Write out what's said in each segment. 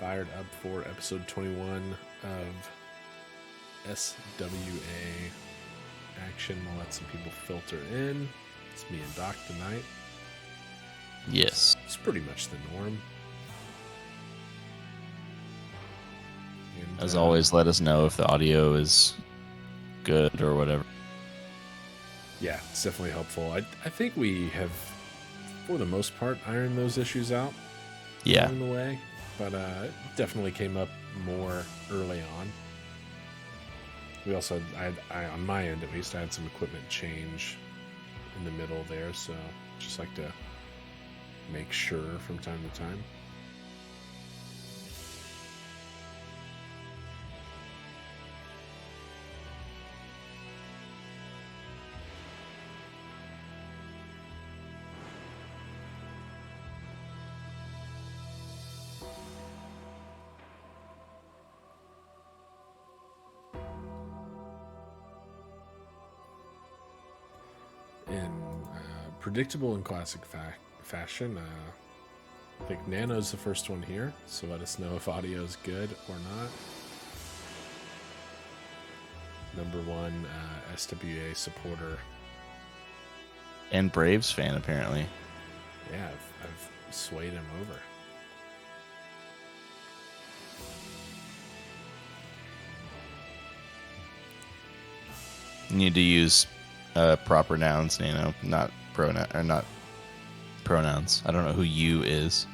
fired up for episode 21 of SWA action. We'll let some people filter in. It's me and Doc tonight. Yes. It's pretty much the norm. And, as always, let us know if the audio is good or whatever. Yeah, it's definitely helpful. I think we have, for the most part, ironed those issues out along the way. But it definitely came up more early on. We also, I on my end at least, I had some equipment change in the middle there, so just like to make sure from time to time. In predictable and classic fashion, I think Nano's the first one here, so let us know if audio's good or not. Number one SWA supporter. And Braves fan, apparently. Yeah, I've swayed him over. You need to use proper nouns, not pronouns. I don't know who you is.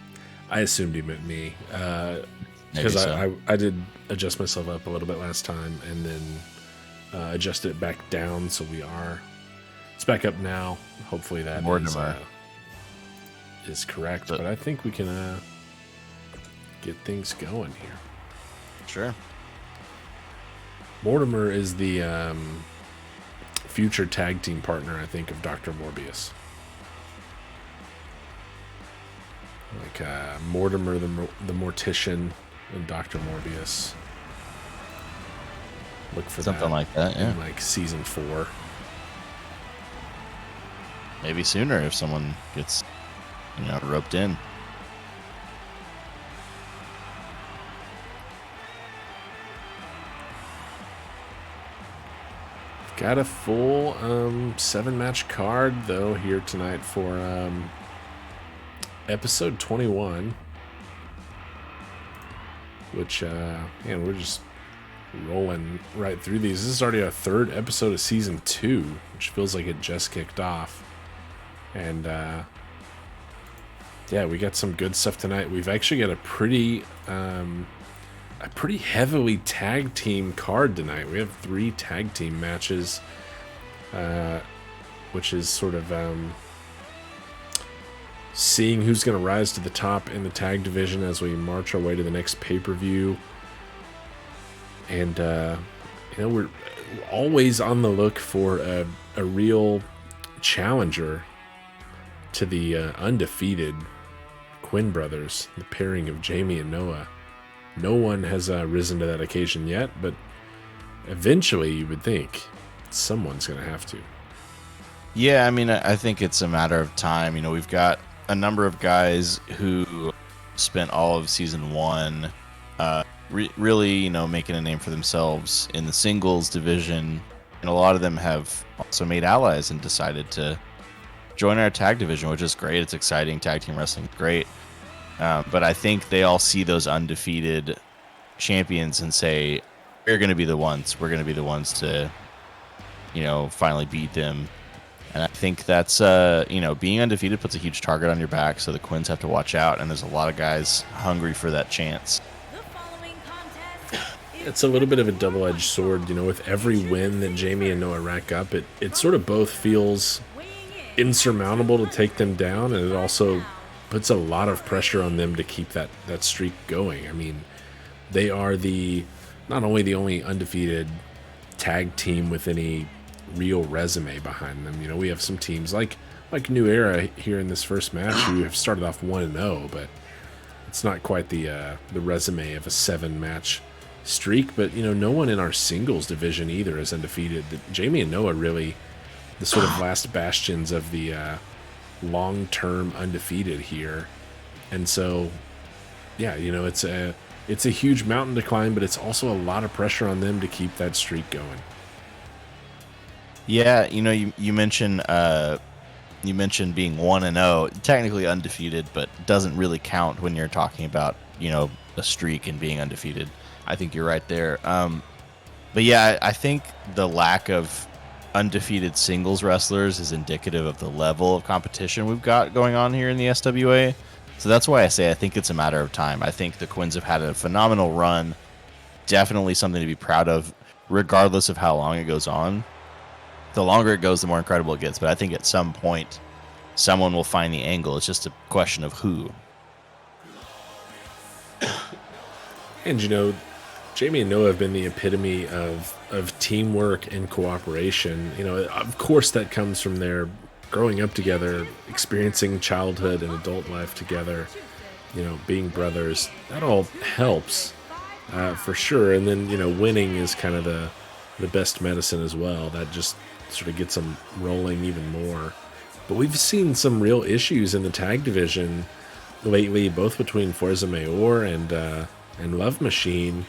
I assumed he meant me, because I did adjust myself up a little bit last time and then adjusted it back down, so it's back up now. Hopefully that is correct, but I think we can get things going here. Sure. Mortimer is the future tag team partner, I think, of Dr. Morbius. Like Mortimer the Mortician and Dr. Morbius. Look for something like that, yeah. In like season 4. Maybe sooner if someone gets, roped in. Got a full 7-match card, though, here tonight for episode 21. Which, we're just rolling right through these. This is already our 3rd episode of season 2, which feels like it just kicked off. And, we got some good stuff tonight. We've actually got a pretty heavily tag team card tonight. We have 3 tag team matches, which is sort of seeing who's going to rise to the top in the tag division as we march our way to the next pay-per-view. And we're always on the look for a real challenger to the undefeated Quinn brothers, the pairing of Jamie and Noah. No one has risen to that occasion yet, but eventually you would think someone's going to have to. Yeah, I think it's a matter of time. We've got a number of guys who spent all of season 1 really, making a name for themselves in the singles division. And a lot of them have also made allies and decided to join our tag division, which is great. It's exciting. Tag team wrestling is great. But I think they all see those undefeated champions and say, we're going to be the ones. We're going to be the ones to, finally beat them. And I think that's, being undefeated puts a huge target on your back, so the Quins have to watch out, and there's a lot of guys hungry for that chance. It's a little bit of a double-edged sword, with every win that Jamie and Noah rack up, it sort of both feels insurmountable to take them down, and it also puts a lot of pressure on them to keep that streak going. They are not only the only undefeated tag team with any real resume behind them. We have some teams like New Era here in this first match who have started off 1-0, but it's not quite the resume of a 7-match streak. But no one in our singles division either is undefeated. Jamie and Noah really the sort of last bastions of the long-term undefeated here. And so, yeah, it's it's a huge mountain to climb, but it's also a lot of pressure on them to keep that streak going. Yeah, you mentioned being 1-0, technically undefeated, but doesn't really count when you're talking about, a streak and being undefeated. I think you're right there. But yeah, I think the lack of undefeated singles wrestlers is indicative of the level of competition we've got going on here in the SWA. So that's why I say I think it's a matter of time. I think the Quins have had a phenomenal run. Definitely something to be proud of, regardless of how long it goes on. The longer it goes, the more incredible it gets. But I think at some point, someone will find the angle. It's just a question of who. And Jamie and Noah have been the epitome of teamwork and cooperation. Of course, that comes from their growing up together, experiencing childhood and adult life together, being brothers. That all helps for sure. And then, winning is kind of the best medicine as well. That just sort of gets them rolling even more. But we've seen some real issues in the tag division lately, both between Forza Mayor and Love Machine.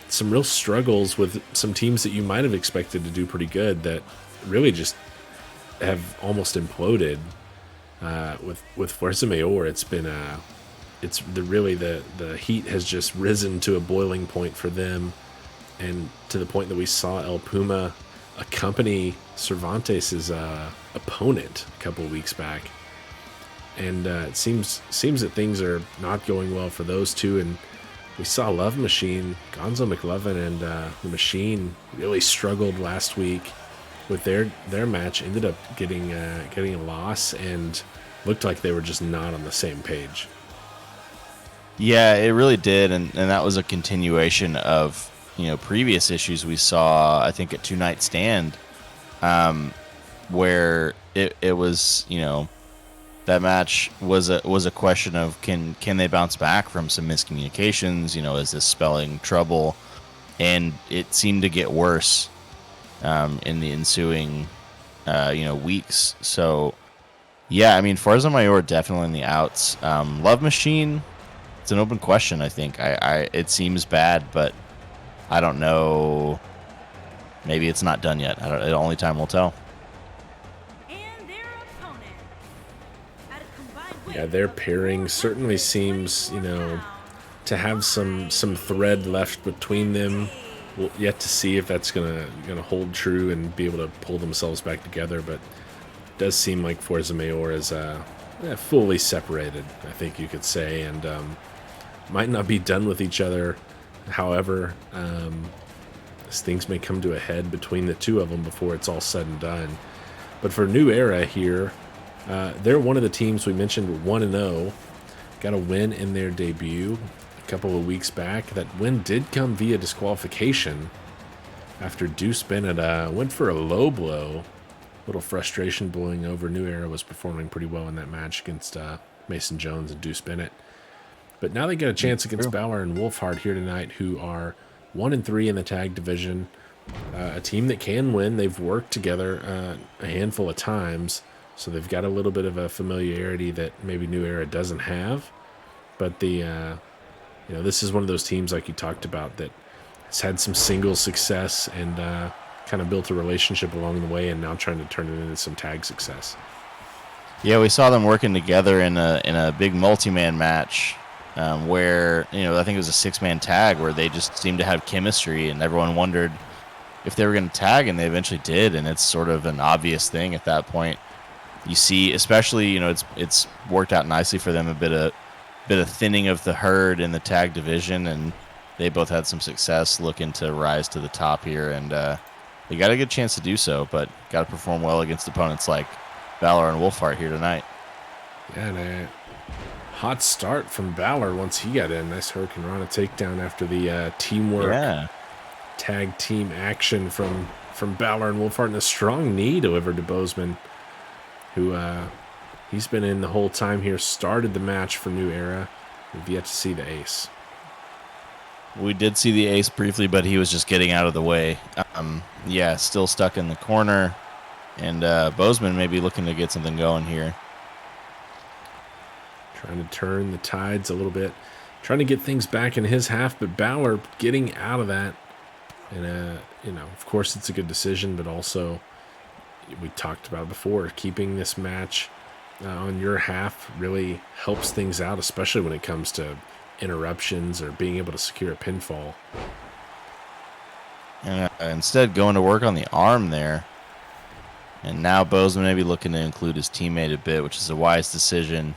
Some real struggles with some teams that you might have expected to do pretty good that really just have almost imploded. With Forza Mayor, it's been the heat has just risen to a boiling point for them, and to the point that we saw El Puma accompany Cervantes' opponent a couple of weeks back, and it seems that things are not going well for those two. And we saw Love Machine, Gonzo McLovin, and the Machine really struggled last week with their match. Ended up getting a loss, and looked like they were just not on the same page. Yeah, it really did, and that was a continuation of previous issues we saw. I think at Two Night Stand, where it was that match was a question of can they bounce back from some miscommunications? Is this spelling trouble? And it seemed to get worse in the ensuing weeks. So yeah, I mean, Forza Mayor definitely in the outs. Love Machine, it's an open question. I think it seems bad, but I don't know. Maybe it's not done yet. Only time will tell. Yeah, their pairing certainly seems, to have some thread left between them. We'll yet to see if that's gonna hold true and be able to pull themselves back together. But it does seem like Forza Mayor is fully separated, I think you could say, and might not be done with each other. However, as things may come to a head between the two of them before it's all said and done. But for New Era here, they're one of the teams we mentioned 1-0. Got a win in their debut a couple of weeks back. That win did come via disqualification after Deuce Bennett went for a low blow. Little frustration blowing over. New Era was performing pretty well in that match against Mason Jones and Deuce Bennett. But now they get a chance against Balor and Wolfhard here tonight, who are 1-3 in the tag division. A team that can win. They've worked together a handful of times, so they've got a little bit of a familiarity that maybe New Era doesn't have. But this is one of those teams, like you talked about, that has had some single success and kind of built a relationship along the way, and now trying to turn it into some tag success. Yeah, we saw them working together in a big multi-man match. Where I think it was a 6-man tag where they just seemed to have chemistry, and everyone wondered if they were going to tag, and they eventually did. And it's sort of an obvious thing at that point. You see, especially it's worked out nicely for them. A bit of thinning of the herd in the tag division, and they both had some success looking to rise to the top here, and they got a good chance to do so, but got to perform well against opponents like Balor and Wolfhard here tonight. Yeah, and hot start from Balor once he got in. Nice Hurricane Rana takedown after the teamwork, tag team action from Balor and Wolfhard, and a strong knee delivered to Bozeman, who he's been in the whole time here. Started the match for New Era. We've yet to see the ace. We did see the ace briefly, but he was just getting out of the way. Still stuck in the corner, and Bozeman may be looking to get something going here. Trying to turn the tides a little bit. trying to get things back in his half, but Balor getting out of that. And, of course it's a good decision, but also we talked about it before, keeping this match on your half really helps things out, especially when it comes to interruptions or being able to secure a pinfall. And instead going to work on the arm there. And now Bozeman may be looking to include his teammate a bit, which is a wise decision,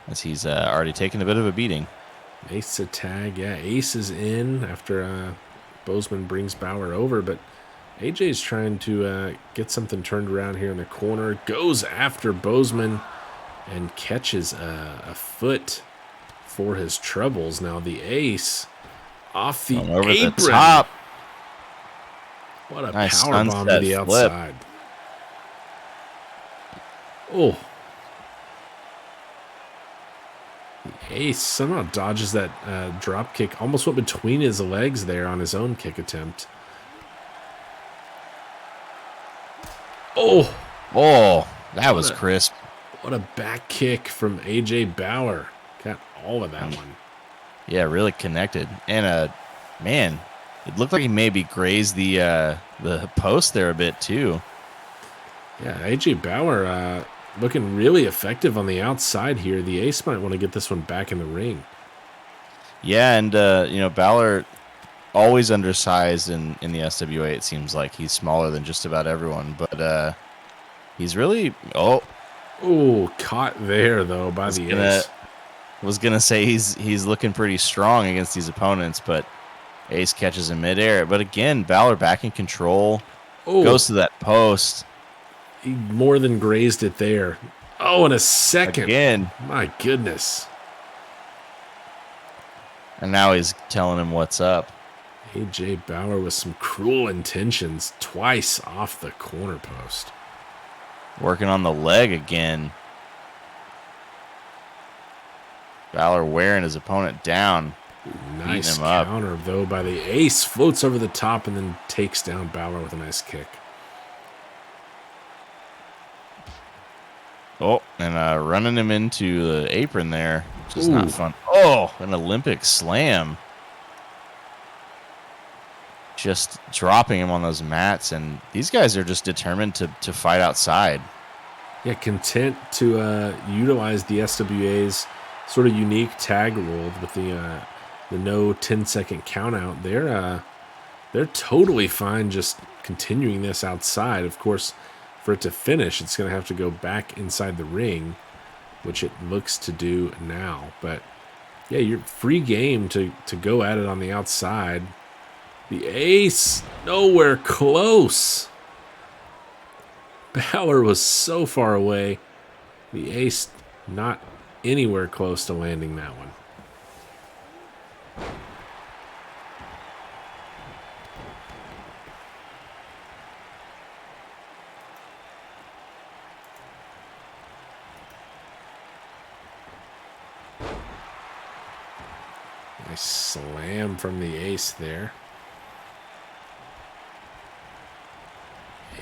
as he's already taken a bit of a beating. Ace a tag. Yeah, Ace is in after Bozeman brings Balor over, but AJ's trying to get something turned around here in the corner. Goes after Bozeman and catches a foot for his troubles. Now the Ace off the over apron. the top. What a nice power bomb to the flip. outside. Oh. The Ace somehow dodges that drop kick. Almost went between his legs there on his own kick attempt. Oh. Oh, that was crisp. What a back kick from AJ Balor. Got all of that one. Yeah, really connected. And, man, it looked like he maybe grazed the post there a bit, too. Yeah, AJ Balor looking really effective on the outside here. The Ace might want to get this one back in the ring. Yeah, and, Balor always undersized in the SWA, it seems like. He's smaller than just about everyone, but he's really... Oh, caught there, though, by the Ace. Was going to say he's looking pretty strong against these opponents, but Ace catches him midair. But again, Balor back in control. Goes to that post. He more than grazed it there. Oh, and a second. Again. My goodness. And now he's telling him what's up. AJ Balor with some cruel intentions twice off the corner post. Working on the leg again. Balor wearing his opponent down. Nice counter, though, by the Ace. Floats over the top and then takes down Balor with a nice kick. Oh, and running him into the apron there, which is not fun. Oh, an Olympic slam. Just dropping him on those mats, and these guys are just determined to fight outside. Yeah, content to utilize the SWA's sort of unique tag rule with the no 10-second count out. They're totally fine just continuing this outside. Of course, for it to finish, it's going to have to go back inside the ring, which it looks to do now. But yeah, you're free game to go at it on the outside. The Ace, nowhere close. Balor was so far away. The Ace not anywhere close to landing that one. Nice slam from the Ace there.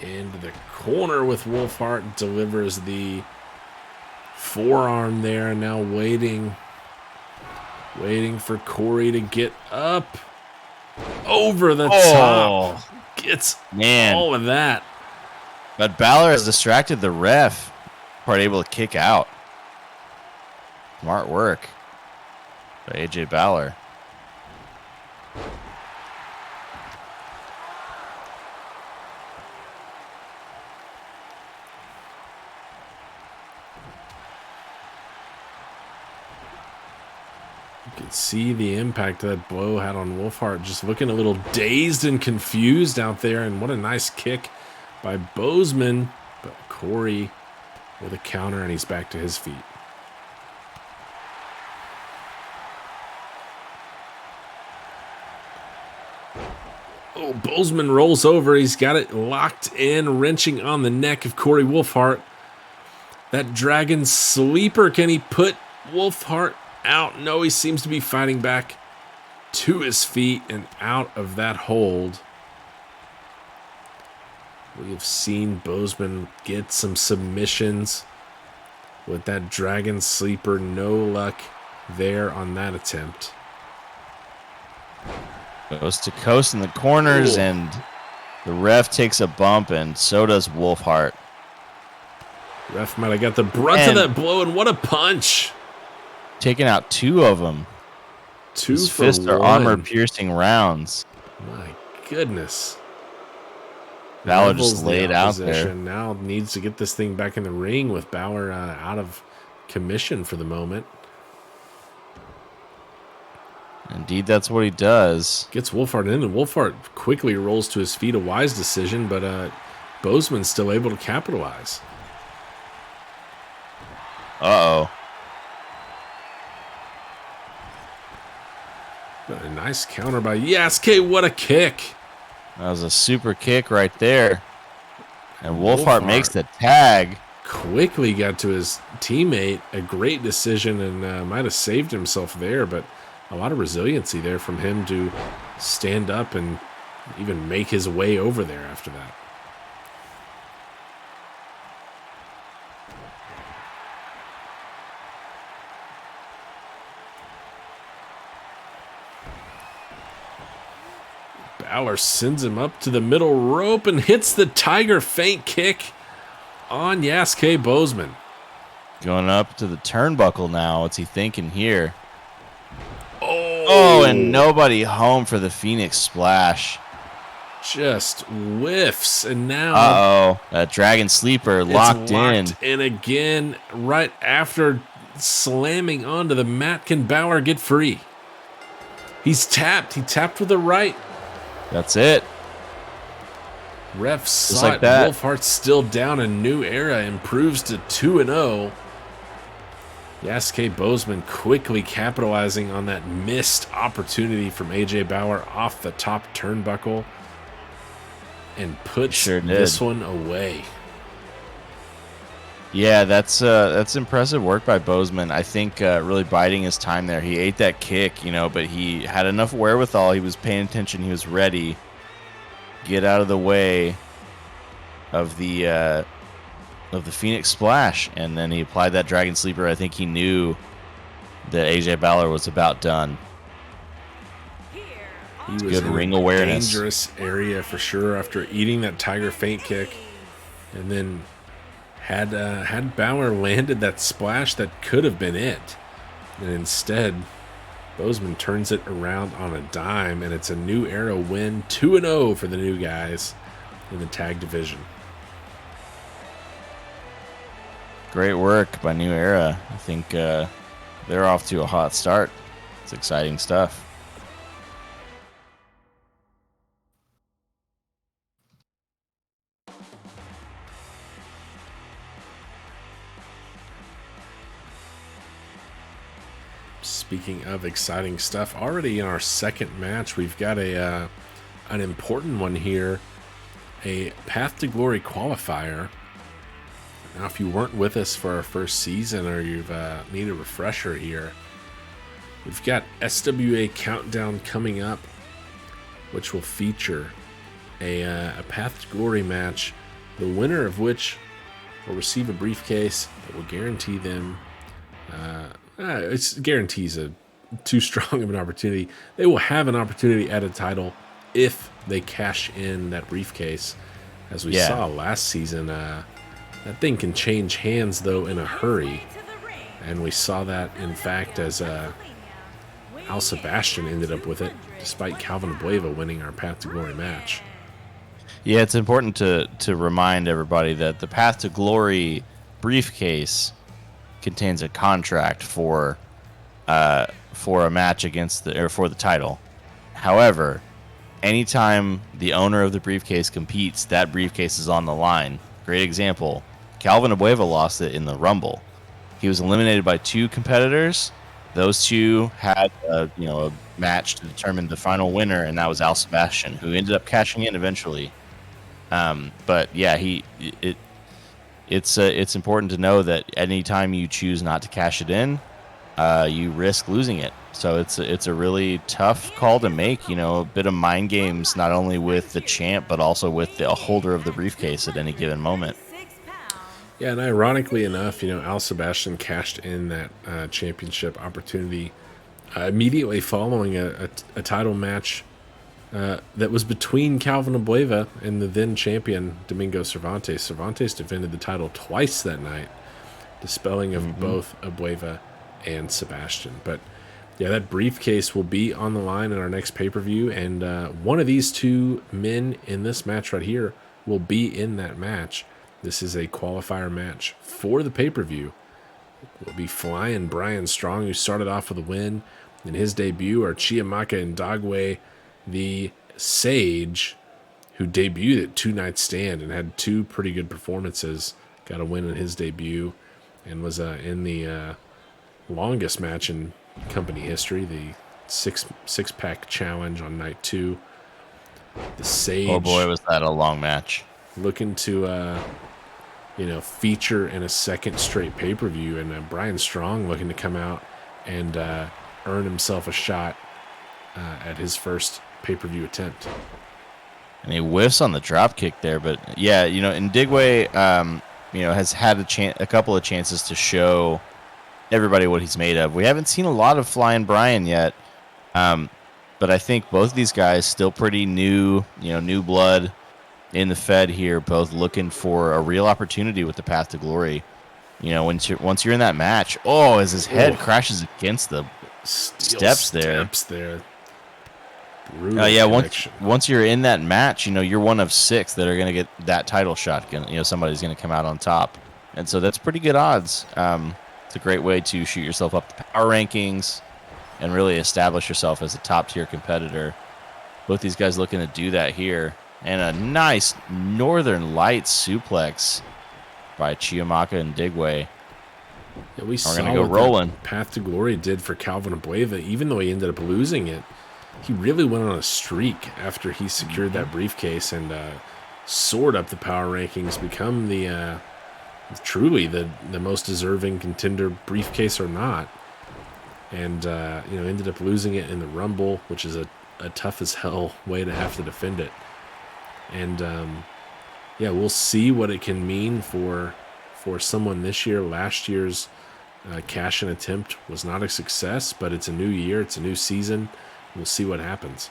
Into the corner with Wolfhart, delivers the forearm there. Now waiting for Corey to get up over the top. Gets all of that. But Balor has distracted the ref. Part able to kick out. Smart work by AJ Balor. You can see the impact that blow had on Wolfhart, just looking a little dazed and confused out there. And what a nice kick by Bozeman. But Corey with a counter, and he's back to his feet. Oh, Bozeman rolls over. He's got it locked in, wrenching on the neck of Corey Wolfhart. That dragon sleeper, can he put Wolfhart out? No, he seems to be fighting back to his feet and out of that hold. We have seen Bozeman get some submissions with that dragon sleeper. No luck there on that attempt. Goes to coast in the corners, Ooh. and the ref takes a bump, and so does Wolfhart. Ref might have got the brunt of that blow, and what a punch. Taking out 2 of them. Two His for fists are one. armor-piercing rounds. My goodness. Balor just laid out there. Now needs to get this thing back in the ring with Balor out of commission for the moment. Indeed, that's what he does. Gets Wolfhart in, and Wolfhart quickly rolls to his feet. A wise decision, but Bozeman's still able to capitalize. Uh-oh. A nice counter by Yasuke. What a kick. That was a super kick right there. And Wolfhart makes the tag. Quickly got to his teammate. A great decision, and might have saved himself there, but a lot of resiliency there from him to stand up and even make his way over there after that. Balor sends him up to the middle rope and hits the Tiger feint kick on Yasuke Bozeman. Going up to the turnbuckle now. What's he thinking here? Oh, and nobody home for the Phoenix Splash. Just whiffs, and now that Dragon Sleeper locked in. And again, right after slamming onto the mat, can Balor get free? He's tapped. He tapped with the right. That's it. Ref saw it. Wolfhart's still down. A new era improves to 2-0. Yasuke Bozeman quickly capitalizing on that missed opportunity from AJ Balor off the top turnbuckle and puts this one away. Yeah, that's impressive work by Bozeman. I think really biding his time there. He ate that kick, but he had enough wherewithal. He was paying attention. He was ready. Get out of the way of the Phoenix Splash, and then he applied that Dragon Sleeper. I think he knew that AJ Balor was about done. He was good in ring awareness. Dangerous area for sure after eating that Tiger feint kick, and then had Balor landed that splash, that could have been it, and instead Bozeman turns it around on a dime, and it's a New Era win, 2-0 for the new guys in the tag division. Great work by New Era. I think they're off to a hot start. It's exciting stuff. Speaking of exciting stuff, already in our second match, we've got an important one here, a Path to Glory qualifier. Now, if you weren't with us for our first season, or you've need a refresher here, we've got SWA Countdown coming up, which will feature a Path to Glory match, the winner of which will receive a briefcase that will guarantee them it's guarantees a too strong of an opportunity. They will have an opportunity at a title if they cash in that briefcase. As we saw last season, that thing can change hands, though, in a hurry. And we saw that, in fact, as Al Sebastian ended up with it, despite Calvin Abueva winning our Path to Glory match. Yeah, it's important to remind everybody that the Path to Glory briefcase contains a contract for a match for the title. However, anytime the owner of the briefcase competes, that briefcase is on the line. Great example. Calvin Abueva lost it in the Rumble. He was eliminated by 2 competitors. Those 2 had a match to determine the final winner, and that was Al Sebastian, who ended up cashing in eventually. But yeah, it's important to know that anytime you choose not to cash it in, you risk losing it. So it's a really tough call to make. A bit of mind games, not only with the champ but also with the holder of the briefcase at any given moment. Yeah, and ironically enough, Al Sebastian cashed in that championship opportunity immediately following a title match that was between Calvin Abueva and the then champion Domingo Cervantes. Cervantes defended the title twice that night, dispelling of both Abueva and Sebastian. But yeah, that briefcase will be on the line in our next pay-per-view, and one of these two men in this match right here will be in that match. This is a qualifier match for the pay-per-view. Will be Flying Brian Strong, who started off with a win in his debut, or Chiamaka Ndagwe, the Sage, who debuted at Two Night Stand and had two pretty good performances. Got a win in his debut and was in the longest match in company history, the six-pack challenge on night 2. The Sage. Oh boy, was that a long match. Looking to feature in a second straight pay-per-view, and Brian Strong looking to come out and earn himself a shot at his first pay-per-view attempt. And he whiffs on the drop kick there, but yeah, Ndigwe, has had a couple of chances to show everybody what he's made of. We haven't seen a lot of Flying Brian yet, but I think both of these guys still pretty new, new blood in the Fed here, both looking for a real opportunity with the Path to Glory. Once you're in that match, as his head crashes against the steps there. Once you're in that match, you're one of 6 that are going to get that title shot. Somebody's going to come out on top, and so that's pretty good odds. It's a great way to shoot yourself up the power rankings and really establish yourself as a top-tier competitor. Both these guys looking to do that here. And a nice Northern Lights suplex by Chiamaka and Ndigwe. Yeah, we saw going to go rolling. Path to Glory did for Calvin Abueva. Even though he ended up losing it, he really went on a streak after he secured that briefcase and soared up the power rankings, become the truly the most deserving contender, briefcase or not. And ended up losing it in the Rumble, which is a tough as hell way to have to defend it. And we'll see what it can mean for someone this year. Last year's cash-in attempt was not a success, but it's a new year, it's a new season. We'll see what happens.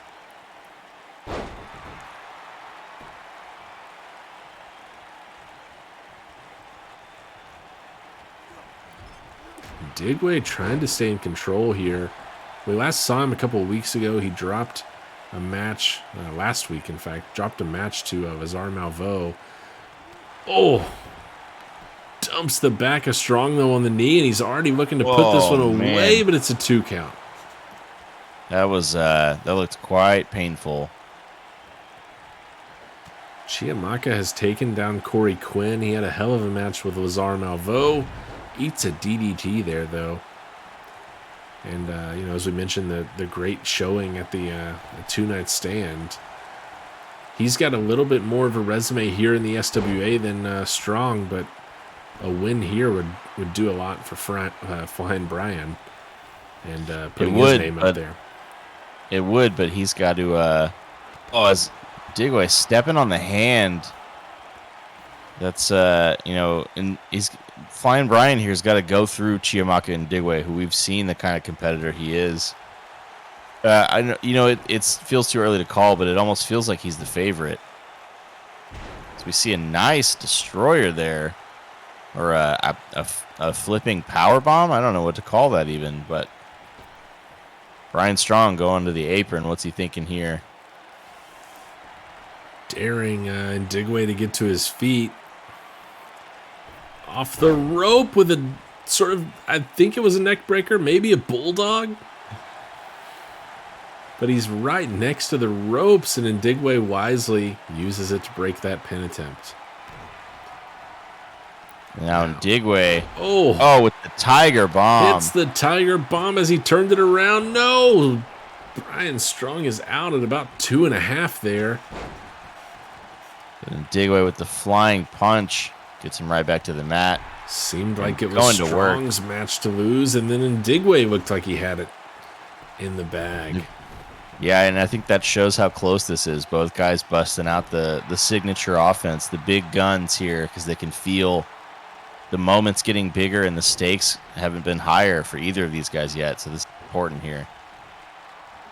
Ndigwe trying to stay in control here. We last saw him a couple of weeks ago. He dropped a match, last week in fact, dropped a match to Lazar Malvo. Dumps the back of Strong though on the knee, and he's already looking to put this one away, but it's a 2 count. That looked quite painful. Chiamaka has taken down Corey Quinn. He had a hell of a match with Lazar Malvo. Eats a DDT there though. And, as we mentioned, the great showing at the 2 Night Stand. He's got a little bit more of a resume here in the SWA than Strong, but a win here would do a lot for Flying Brian and putting his name up there. It would, but he's got to... as Ndigwe stepping on the hand. That's, and he's... Flying Brian here's got to go through Chiamaka and Ndigwe, who we've seen the kind of competitor he is. It feels too early to call, but it almost feels like he's the favorite. So we see a nice destroyer there, or a flipping power bomb. I don't know what to call that even, but Brian Strong going to the apron. What's he thinking here? Daring Ndigwe to get to his feet. Off the rope with a sort of, I think it was a neck breaker, maybe a bulldog. But he's right next to the ropes, and Ndigwe wisely uses it to break that pin attempt. Now Ndigwe, with the Tiger Bomb. Hits the Tiger Bomb as he turned it around. No! Brian Strong is out at about 2.5 there. And Ndigwe with the flying punch. Gets him right back to the mat. Seemed like it was Strong's match to lose, and then Ndigwe looked like he had it in the bag. Yeah, and I think that shows how close this is. Both guys busting out the signature offense, the big guns here, because they can feel the moment's getting bigger and the stakes haven't been higher for either of these guys yet. So this is important here.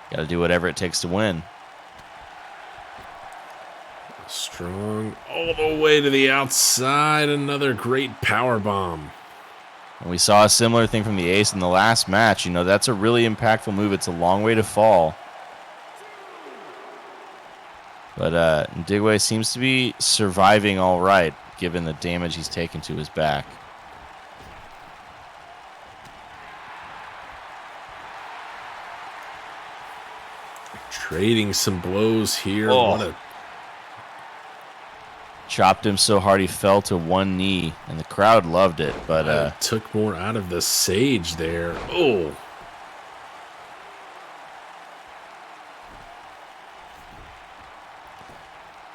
Got to do whatever it takes to win. Strong all the way to the outside. Another great power bomb. And we saw a similar thing from the ace in the last match. You know, that's a really impactful move. It's a long way to fall. But Ndigwe seems to be surviving all right, given the damage he's taken to his back. Trading some blows here. Oh. Chopped him so hard he fell to one knee, and the crowd loved it. But took more out of the Sage there. Oh.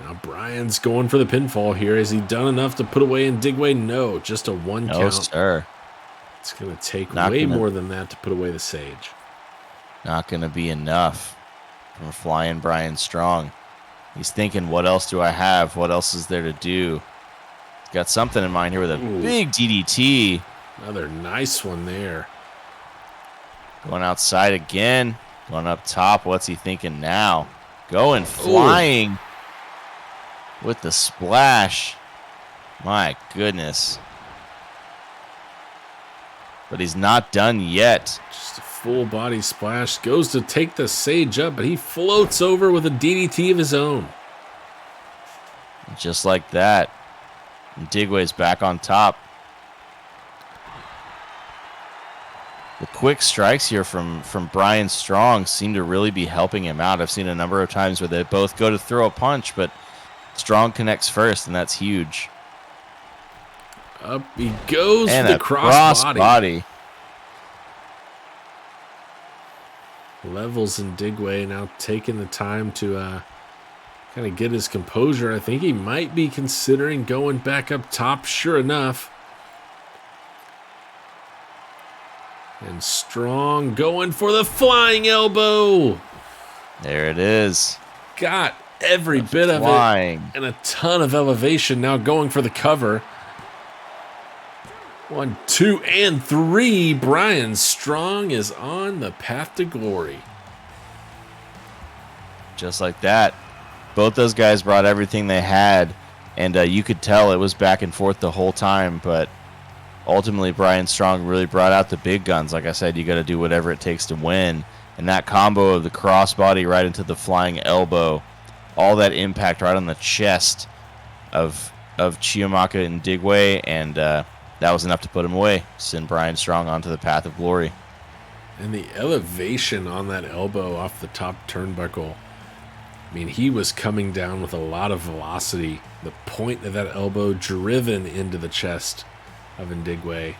Now Brian's going for the pinfall here. Has he done enough to put away Ndigwe? No, just a one count. No, sir. It's going to take way more than that to put away the Sage. Not going to be enough from flying Brian Strong. He's thinking, what else do I have? What else is there to do? He's got something in mind here with a big DDT. Another nice one there. Going outside again. Going up top. What's he thinking now? Going flying with the splash. My goodness. But he's not done yet. Just a full body splash. Goes to take the Sage up, but he floats over with a DDT of his own. Just like that. Ndigwe's back on top. The quick strikes here from Brian Strong seem to really be helping him out. I've seen a number of times where they both go to throw a punch, but Strong connects first, and that's huge. Up he goes and for the cross body. Levels Ndigwe now taking the time to kind of get his composure. I think he might be considering going back up top, sure enough. And Strong going for the flying elbow. There it is. Got every bit of it and a ton of elevation. Now going for the cover. 1, 2, and 3. Brian Strong is on the path to glory. Just like that. Both those guys brought everything they had, and you could tell it was back and forth the whole time, but ultimately Brian Strong really brought out the big guns. Like I said, you got to do whatever it takes to win. And that combo of the crossbody right into the flying elbow, all that impact right on the chest of Chiamaka and Ndigwe, and that was enough to put him away. Send Brian Strong onto the path of glory. And the elevation on that elbow off the top turnbuckle. I mean, he was coming down with a lot of velocity. The point of that elbow driven into the chest of Ndigwe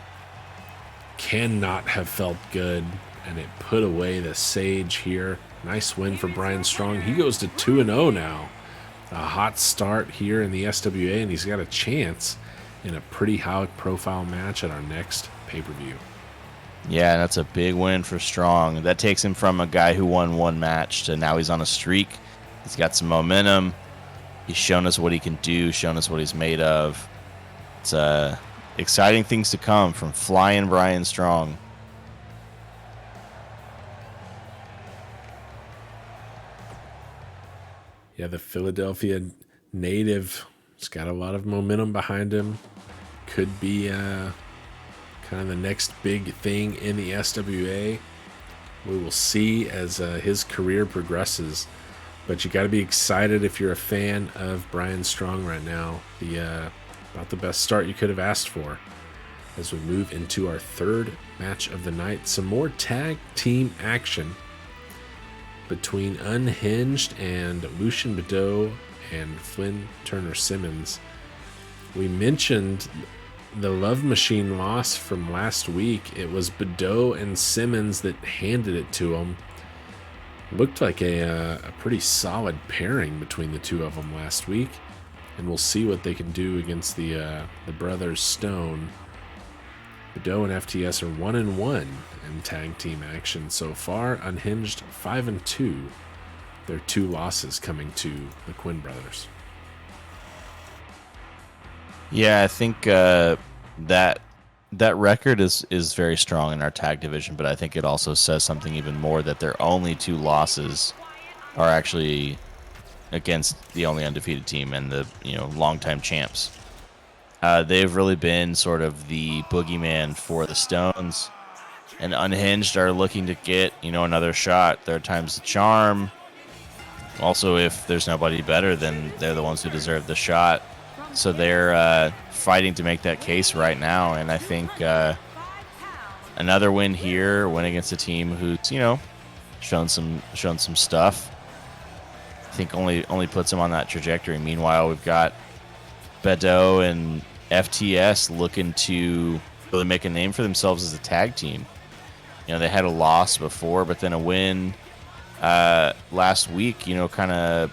cannot have felt good. And it put away the Sage here. Nice win for Brian Strong. He goes to 2-0 now. A hot start here in the SWA, and he's got a chance in a pretty high-profile match at our next pay-per-view. Yeah, that's a big win for Strong. That takes him from a guy who won one match to now he's on a streak. He's got some momentum. He's shown us what he can do, shown us what he's made of. It's exciting things to come from flying Brian Strong. Yeah, the Philadelphia native has got a lot of momentum behind him. Could be kind of the next big thing in the SWA. We will see as his career progresses. But you got to be excited if you're a fan of Brian Strong right now. About the best start you could have asked for. As we move into our third match of the night, some more tag team action between Unhinged and Lucian Bedeau and Flynn Turner Simmons. We mentioned the Love Machine loss from last week. It was Bedeau and Simmons that handed it to him. Looked like a pretty solid pairing between the two of them last week, and we'll see what they can do against the brothers Stone. Bedeau and FTS are 1-1 in tag team action so far. Unhinged 5-2. Their 2 losses coming to the Quinn brothers. Yeah, I think that that record is very strong in our tag division, but I think it also says something even more that their only 2 losses are actually against the only undefeated team and the longtime champs. They've really been sort of the boogeyman for the Stones, and Unhinged are looking to get another shot. Third time's the charm. Also, if there's nobody better, then they're the ones who deserve the shot. So they're fighting to make that case right now, and I think another win here, win against a team who's shown some stuff, I think only puts them on that trajectory. Meanwhile, we've got Bedeau and FTS looking to really make a name for themselves as a tag team. They had a loss before, but then a win last week. Kind of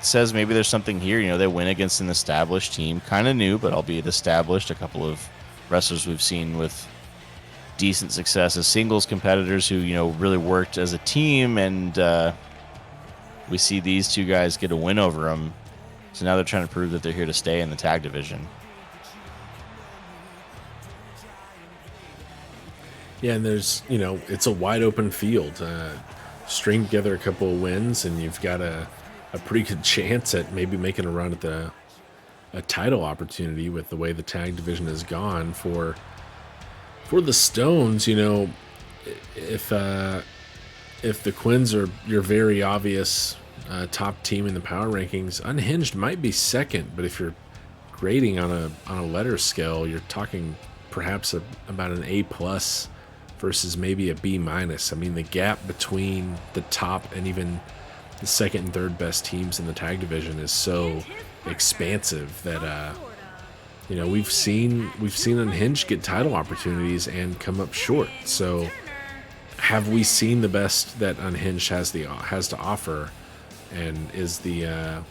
says maybe there's something here. They win against an established team, kind of new, but albeit established. A couple of wrestlers we've seen with decent success as singles competitors who really worked as a team, and we see these 2 guys get a win over them. So now they're trying to prove that they're here to stay in the tag division. Yeah, and there's, it's a wide open field. String together a couple of wins, and you've got a pretty good chance at maybe making a run at a title opportunity with the way the tag division has gone for the Stones. If the Quins are your very obvious top team in the power rankings, Unhinged might be second, but if you're grading on a letter scale, you're talking perhaps about an A+ versus maybe a B-. I mean, the gap between the top and even the second and third best teams in the tag division is so expansive that we've seen Unhinged get title opportunities and come up short. So have we seen the best that Unhinged has to offer? And is the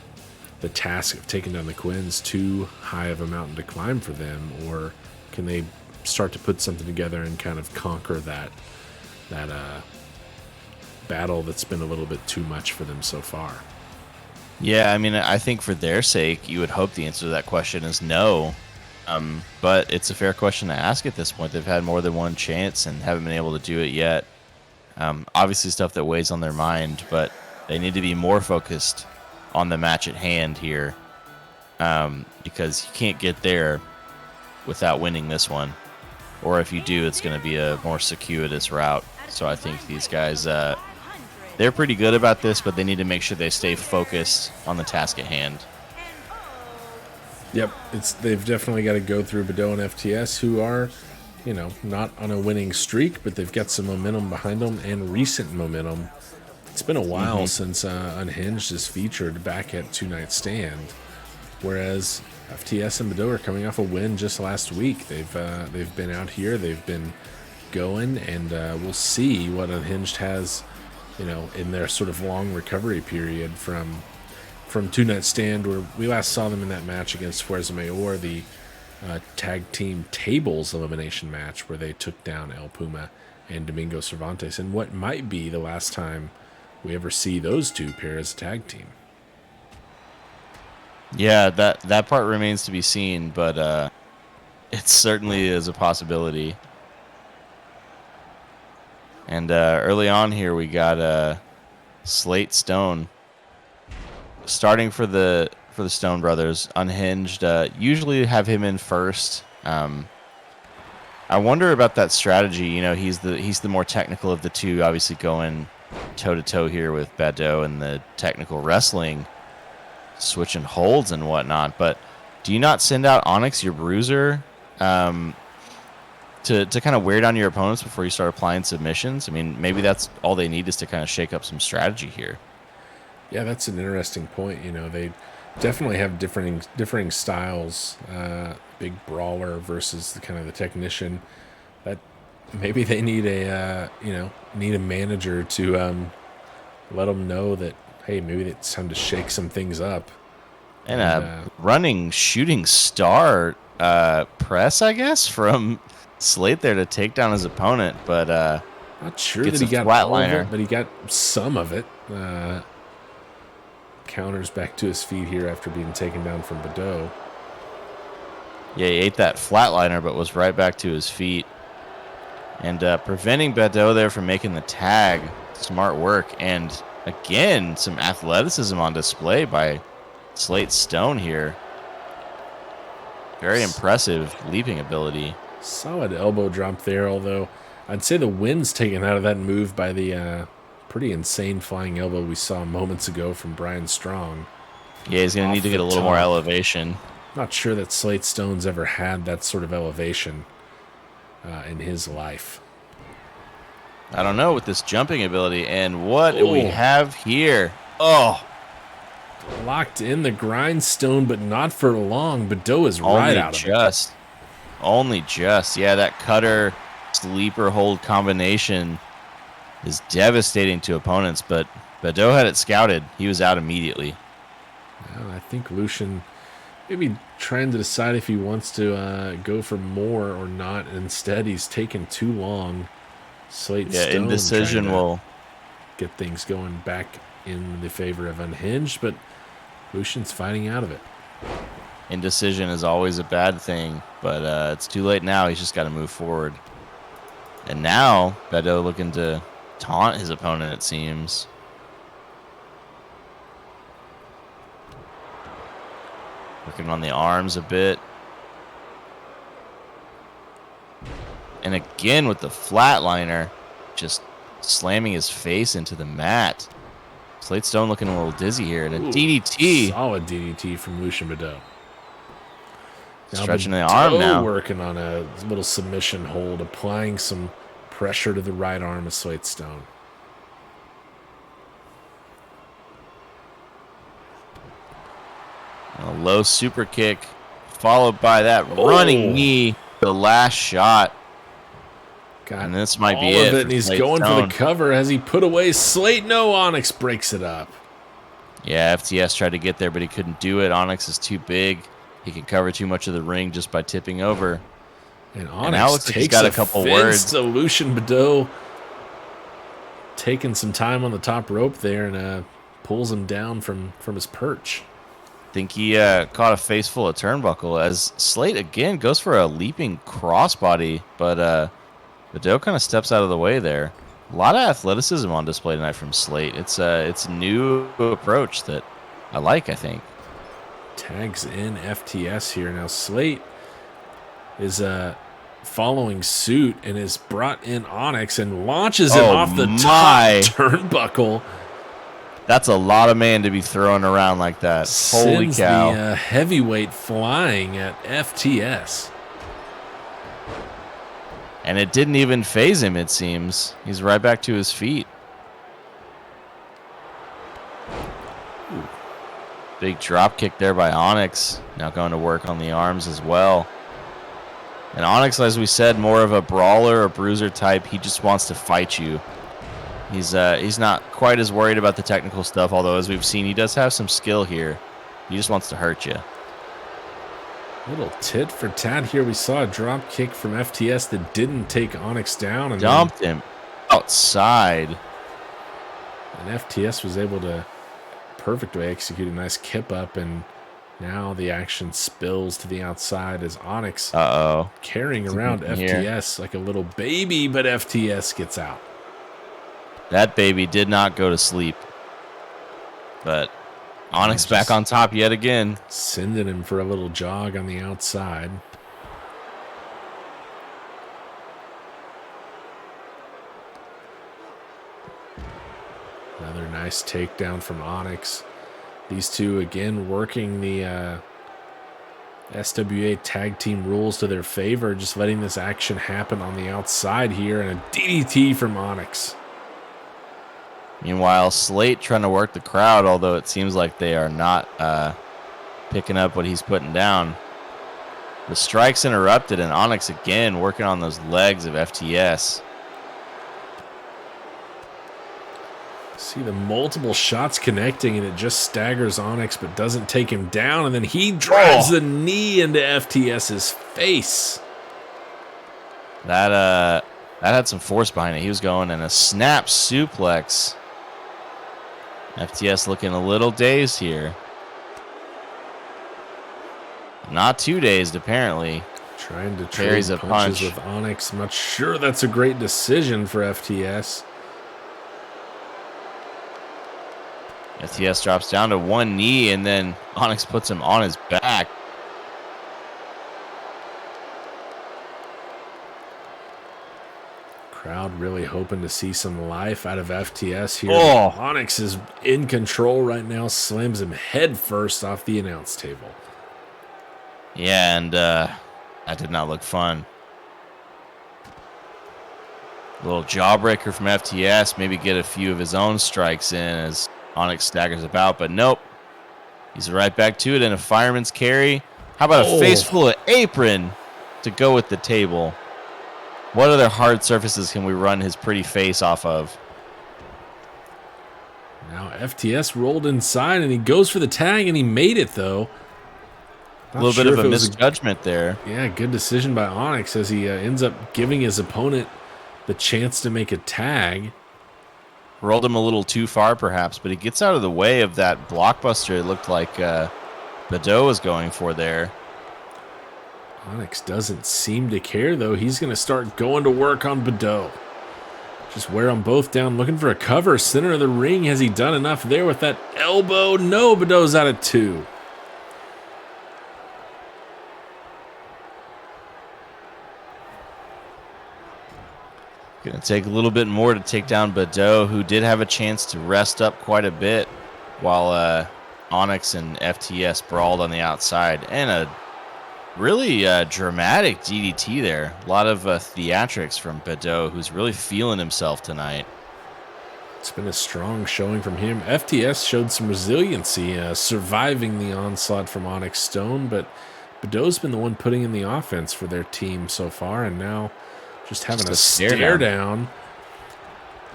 task of taking down the Quins too high of a mountain to climb for them, or can they start to put something together and kind of conquer that battle that's been a little bit too much for them so far? Yeah, I mean, I think for their sake, you would hope the answer to that question is no. But it's a fair question to ask at this point. They've had more than one chance and haven't been able to do it yet. Obviously, stuff that weighs on their mind, but they need to be more focused on the match at hand here, because you can't get there without winning this one. Or if you do, it's going to be a more circuitous route. So I think these guys, they're pretty good about this, but they need to make sure they stay focused on the task at hand. Yep, they've definitely got to go through Bedeau and FTS, who are, not on a winning streak, but they've got some momentum behind them and recent momentum. It's been a while since Unhinged is featured back at Two Night Stand, whereas FTS and Bedeau are coming off a win just last week. They've been out here, they've been going, and we'll see what Unhinged has, in their sort of long recovery period from Two Night Stand, where we last saw them in that match against Fuerza Mayor, the tag team tables elimination match where they took down El Puma and Domingo Cervantes, and what might be the last time we ever see those two pair as a tag team. Yeah, that part remains to be seen, but it certainly is a possibility. And early on here, we got Slate Stone starting for the Stone brothers. Unhinged usually have him in first. I wonder about that strategy. He's the more technical of the two, obviously going toe-to-toe here with Bedeau and the technical wrestling, switching holds and whatnot. But do you not send out Onyx, your bruiser, to kind of wear down your opponents before you start applying submissions? I mean, maybe that's all they need is to kind of shake up some strategy here. Yeah, that's an interesting point. They definitely have differing styles. Big brawler versus the technician. That maybe they need a manager to let them know that, hey, maybe it's time to shake some things up. And a running shooting star press, I guess, from Slate there to take down his opponent, but not sure that he got all of it, but he got some of it. Counters back to his feet here after being taken down from Bedeau. Yeah, he ate that flatliner, but was right back to his feet. And preventing Bedeau there from making the tag. Smart work. And again, some athleticism on display by Slate Stone here. Very impressive leaping ability. Solid elbow drop there, although I'd say the wind's taken out of that move by the pretty insane flying elbow we saw moments ago from Brian Strong. Yeah, he's going to need to get a little more elevation. Not sure that Slate Stone's ever had that sort of elevation in his life. I don't know with this jumping ability. And what do we have here? Oh. Locked in the grindstone, but not for long. Bedeau is right out of it. Only just. Yeah, that cutter sleeper hold combination is devastating to opponents, but Bedeau had it scouted. He was out immediately. Well, I think Lucian maybe trying to decide if he wants to go for more or not. Instead, he's taken too long. Slate Stone indecision will get things going back in the favor of Unhinged, but Lucian's fighting out of it. Indecision is always a bad thing, but it's too late now. He's just got to move forward. And now, Bedeau looking to taunt his opponent, it seems. Working on the arms a bit. And again with the flatliner, just slamming his face into the mat. Slate Stone looking a little dizzy here. And a DDT. Solid DDT from Lucian Bedeau. Stretching the arm now. Working on a little submission hold, applying some pressure to the right arm of Slate Stone. A low super kick, followed by that running knee, the last shot. And this might be it. And he's going for the cover. Has he put away Slate? No, Onyx breaks it up. Yeah, FTS tried to get there, but he couldn't do it. Onyx is too big. He can cover too much of the ring just by tipping over. And Onyx takes got a couple words. So Lucian Bedeau taking some time on the top rope there and pulls him down from his perch. I think he caught a face full of turnbuckle as Slate again goes for a leaping crossbody, but Bedeau kind of steps out of the way there. A lot of athleticism on display tonight from Slate. It's a new approach that I like, I think. Tags in FTS here. Now Slate is following suit and has brought in Onyx and launches him off the top turnbuckle. That's a lot of man to be throwing around like that. Holy cow. The heavyweight flying at FTS. And it didn't even phase him, it seems. He's right back to his feet. Ooh. Big drop kick there by Onyx. Now going to work on the arms as well. And Onyx, as we said, more of a brawler or bruiser type. He just wants to fight you. He's not quite as worried about the technical stuff, although as we've seen, he does have some skill here. He just wants to hurt you. Little tit for tat here. We saw a drop kick from FTS that didn't take Onyx down. And dumped him outside. And FTS was able to perfectly execute a nice kip up, and now the action spills to the outside as Onyx carrying around FTS like a little baby, but FTS gets out. That baby did not go to sleep. But Onyx back on top yet again. Sending him for a little jog on the outside. Another nice takedown from Onyx. These two again working the SWA tag team rules to their favor, just letting this action happen on the outside here, and a DDT from Onyx. Meanwhile, Slate trying to work the crowd, although it seems like they are not picking up what he's putting down. The strike's interrupted, and Onyx again working on those legs of FTS. See the multiple shots connecting, and it just staggers Onyx, but doesn't take him down, and then he drives the knee into FTS's face. That had some force behind it. He was going in a snap suplex. FTS looking a little dazed here. Not too dazed, apparently. Trying to Parries trade a punches punch. with Onyx. I'm not sure that's a great decision for FTS. FTS drops down to one knee, and then Onyx puts him on his back. Crowd really hoping to see some life out of FTS here. Oh. Onyx is in control right now, slams him head first off the announce table. Yeah, and that did not look fun. A little jawbreaker from FTS, maybe get a few of his own strikes in as Onyx staggers about, but nope. He's right back to it in a fireman's carry. How about a face full of apron to go with the table? What other hard surfaces can we run his pretty face off of? Now FTS rolled inside, and he goes for the tag, and he made it, though. A little bit of a misjudgment there. Yeah, good decision by Onyx as he ends up giving his opponent the chance to make a tag. Rolled him a little too far, perhaps, but he gets out of the way of that blockbuster it looked like Badeau was going for there. Onyx doesn't seem to care, though. He's going to start going to work on Badeau. Just wear them both down, looking for a cover. Center of the ring. Has he done enough there with that elbow? No, Badeau's out of 2. Going to take a little bit more to take down Badeau, who did have a chance to rest up quite a bit while Onyx and FTS brawled on the outside. And a really dramatic DDT there. A lot of theatrics from Badeau, who's really feeling himself tonight. It's been a strong showing from him. FTS showed some resiliency, surviving the onslaught from Onyx Stone, but Badeau's been the one putting in the offense for their team so far, and now just having a stare down.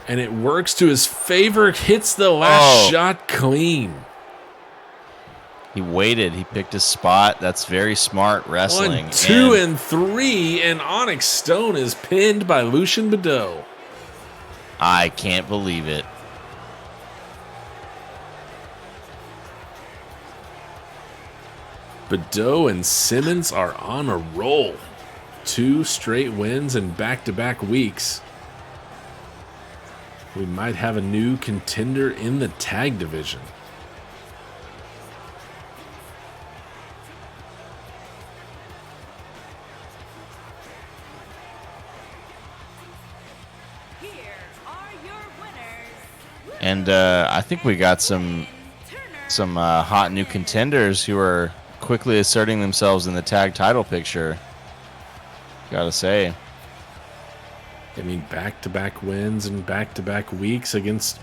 And it works to his favor, hits the last shot clean. He waited. He picked his spot. That's very smart wrestling. 1, 2, and 3, and Onyx Stone is pinned by Lucien Badeau. I can't believe it. Badeau and Simmons are on a roll. 2 straight wins in back-to-back weeks. We might have a new contender in the tag division. And I think we got some hot new contenders who are quickly asserting themselves in the tag title picture. Gotta say. I mean, back-to-back wins and back-to-back weeks against,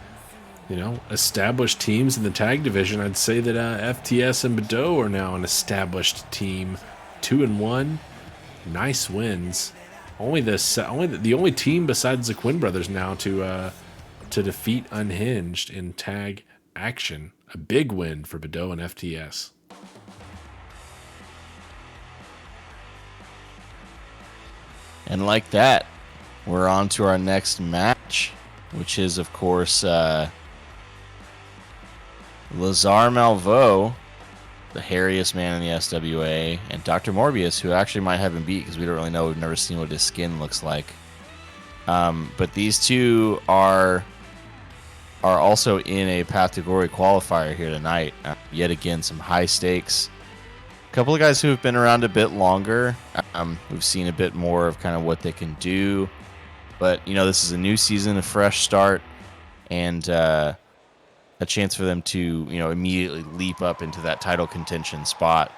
established teams in the tag division. I'd say that FTS and Badeau are now an established team. 2-1, nice wins. The only team besides the Quinn brothers now to defeat Unhinged in tag action. A big win for Badeau and FTS. And like that, we're on to our next match, which is, of course, Lazar Malveaux, the hairiest man in the SWA, and Dr. Morbius, who actually might have him beat because we don't really know. We've never seen what his skin looks like. But these two are also in a Path to Glory qualifier here tonight. Yet again, some high stakes. A couple of guys who have been around a bit longer. We've seen a bit more of kind of what they can do. But, this is a new season, a fresh start, and a chance for them to, immediately leap up into that title contention spot.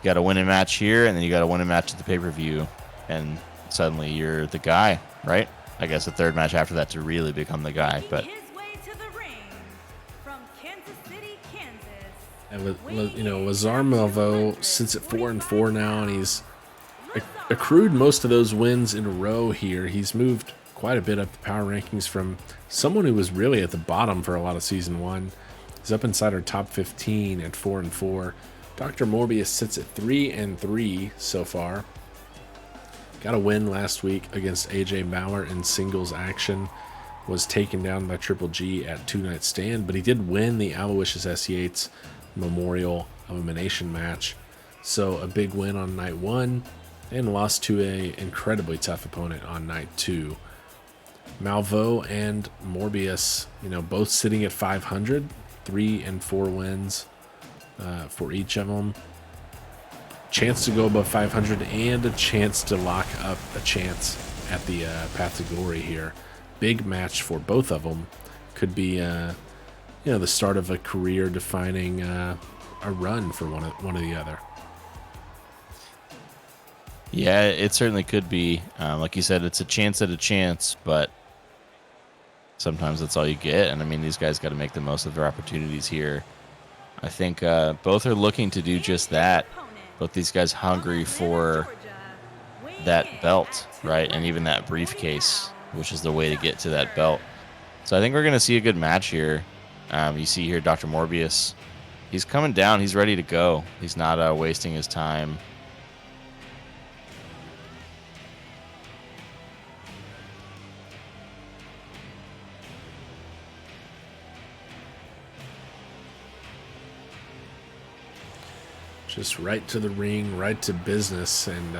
You got to win a match here, and then you got to win a match at the pay-per-view, and suddenly you're the guy, right? I guess a third match after that to really become the guy, but... Lazar Malveaux sits at 4-4 now, and he's accrued most of those wins in a row here. He's moved quite a bit up the power rankings from someone who was really at the bottom for a lot of Season 1. He's up inside our top 15 at 4-4. Dr. Morbius sits at 3-3 so far. Got a win last week against AJ Bauer in singles action. Was taken down by Triple G at 2-night stand, but he did win the Aloysius S. Yates Memorial Elimination match. So a big win on night 1 and lost to a incredibly tough opponent on night 2. Malvo and Morbius, both sitting at 500, 3 and 4 wins for each of them. Chance to go above 500 and a chance to lock up a chance at the Path to Glory here. Big match for both of them. Could be, the start of a career-defining a run for one or the other. Yeah, it certainly could be. Like you said, it's a chance at a chance, but sometimes that's all you get. And I mean, these guys got to make the most of their opportunities here. I think both are looking to do just that. Both these guys hungry for that belt, right? And even that briefcase, which is the way to get to that belt. So I think we're going to see a good match here. You see here Dr. Morbius. He's coming down. He's ready to go. He's not wasting his time. Just right to the ring, right to business, and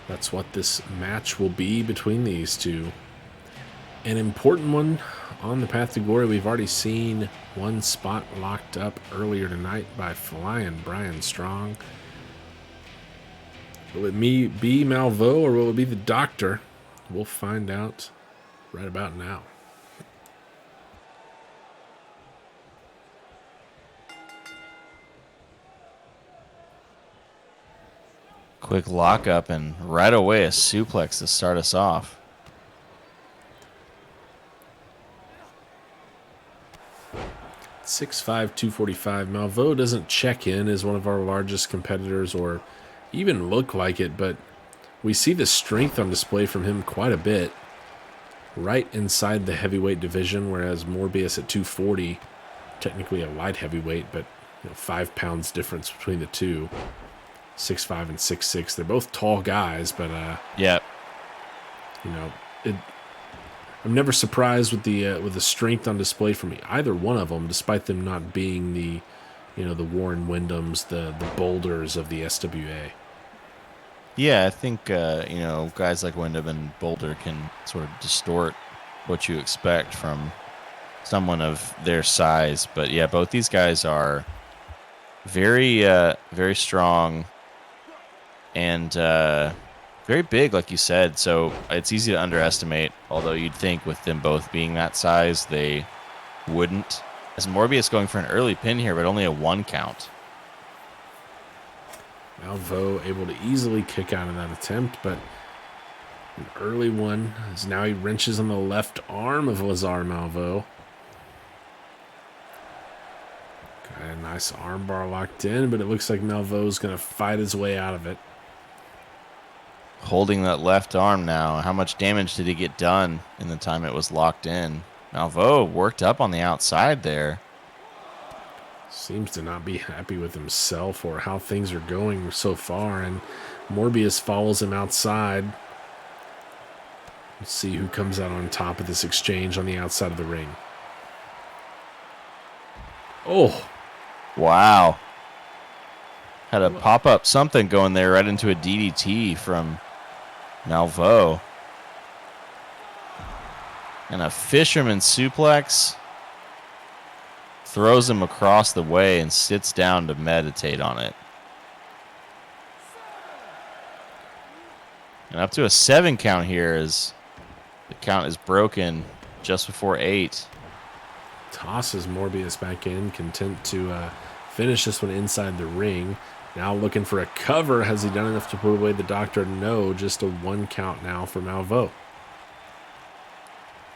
that's what this match will be between these two. An important one on the Path to Glory. We've already seen one spot locked up earlier tonight by Flying Brian Strong. Will it be Malvo or will it be the Doctor? We'll find out right about now. Quick lockup and right away a suplex to start us off. – 6'5", 245. Malvo doesn't check in as one of our largest competitors or even look like it, but we see the strength on display from him quite a bit. Right inside the heavyweight division, whereas Morbius at 240, technically a light heavyweight, but 5 pounds difference between the two. 6'5" and 6'6". They're both tall guys, but yeah, I'm never surprised with the strength on display from either one of them, despite them not being the Warren Wyndhams, the Boulders of the SWA. Yeah, I think guys like Wyndham and Boulder can sort of distort what you expect from someone of their size. But yeah, both these guys are very very strong and very big, like you said. So it's easy to underestimate. Although you'd think with them both being that size, they wouldn't. As Morbius going for an early pin here, but only a 1 count. Malvo able to easily kick out of that attempt, but an early one, as now he wrenches on the left arm of Lazar Malvo. Got a nice armbar locked in, but it looks like Malvo's going to fight his way out of it. Holding that left arm now. How much damage did he get done in the time it was locked in? Malvo worked up on the outside there. Seems to not be happy with himself or how things are going so far, and Morbius follows him outside. Let's see who comes out on top of this exchange on the outside of the ring. Oh! Wow. Had a pop-up something going there right into a DDT from Malvo. And a fisherman suplex. Throws him across the way and sits down to meditate on it. And up to a 7 count here as the count is broken just before 8. Tosses Morbius back in, content to finish this one inside the ring. Now looking for a cover. Has he done enough to put away the Doctor? No, just a 1 count now for Malvo.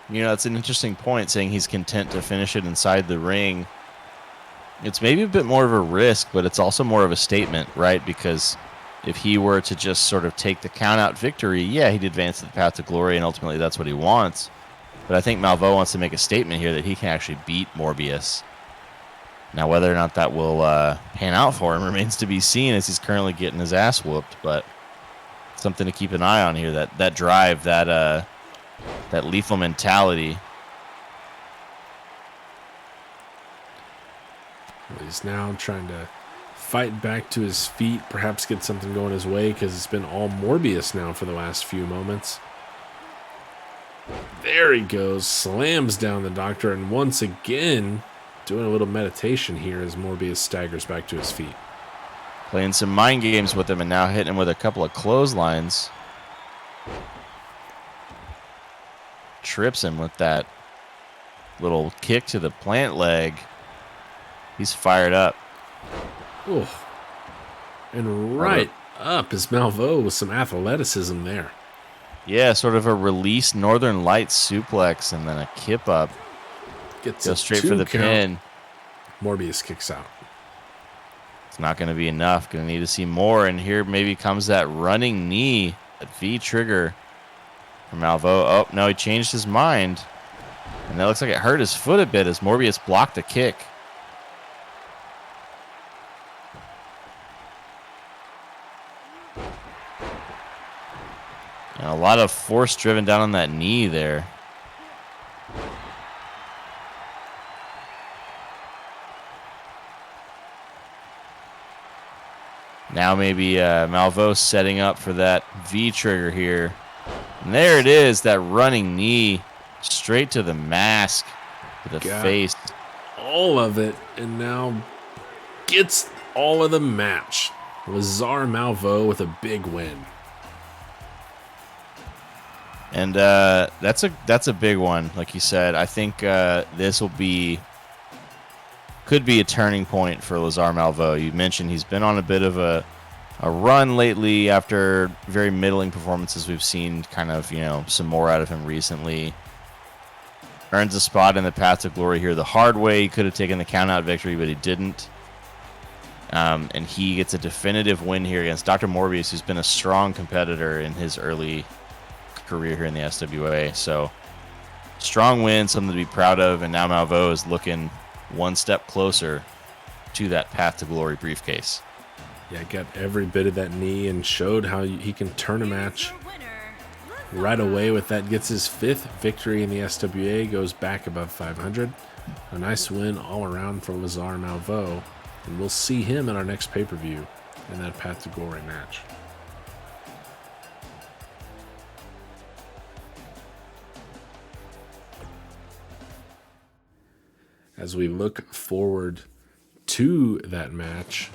That's an interesting point, saying he's content to finish it inside the ring. It's maybe a bit more of a risk, but it's also more of a statement, right? Because if he were to just sort of take the count-out victory, yeah, he'd advance to the Path to Glory, and ultimately that's what he wants. But I think Malvo wants to make a statement here that he can actually beat Morbius. Now, whether or not that will pan out for him remains to be seen, as he's currently getting his ass whooped. But something to keep an eye on here, that drive, that lethal mentality. He's now trying to fight back to his feet, perhaps get something going his way, because it's been all Morbius now for the last few moments. There he goes, slams down the Doctor, and once again, doing a little meditation here as Morbius staggers back to his feet. Playing some mind games with him and now hitting him with a couple of clotheslines. Trips him with that little kick to the plant leg. He's fired up. Oh, and right up is Malveaux with some athleticism there. Yeah, sort of a release Northern Lights suplex and then a kip up. Goes straight for the pin. Morbius kicks out. It's not going to be enough. Going to need to see more. And here maybe comes that running knee, that V trigger from Malveaux. Oh, no, he changed his mind. And that looks like it hurt his foot a bit as Morbius blocked the kick. And a lot of force driven down on that knee there. Now maybe Malveaux setting up for that V trigger here. And there it is, that running knee straight to the mask, to the face. All of it, and now gets all of the match. Lazar Malveaux with a big win. And that's a big one, like you said. I think this could be a turning point for Lazar Malveaux. You mentioned he's been on a bit of a run lately after very middling performances. We've seen kind of, some more out of him recently. Earns a spot in the path to glory here the hard way. He could have taken the countout victory, but he didn't. And he gets a definitive win here against Dr. Morbius, who's been a strong competitor in his early career here in the SWA. So strong win, something to be proud of. And now Malveaux is looking one step closer to that path to glory briefcase. Yeah, got every bit of that knee and showed how he can turn a match right away with that. Gets his 5th victory in the SWA, goes back above 500. A nice win all around for Lazar Malveaux, and we'll see him in our next pay-per-view in that path to glory match. As we look forward to that match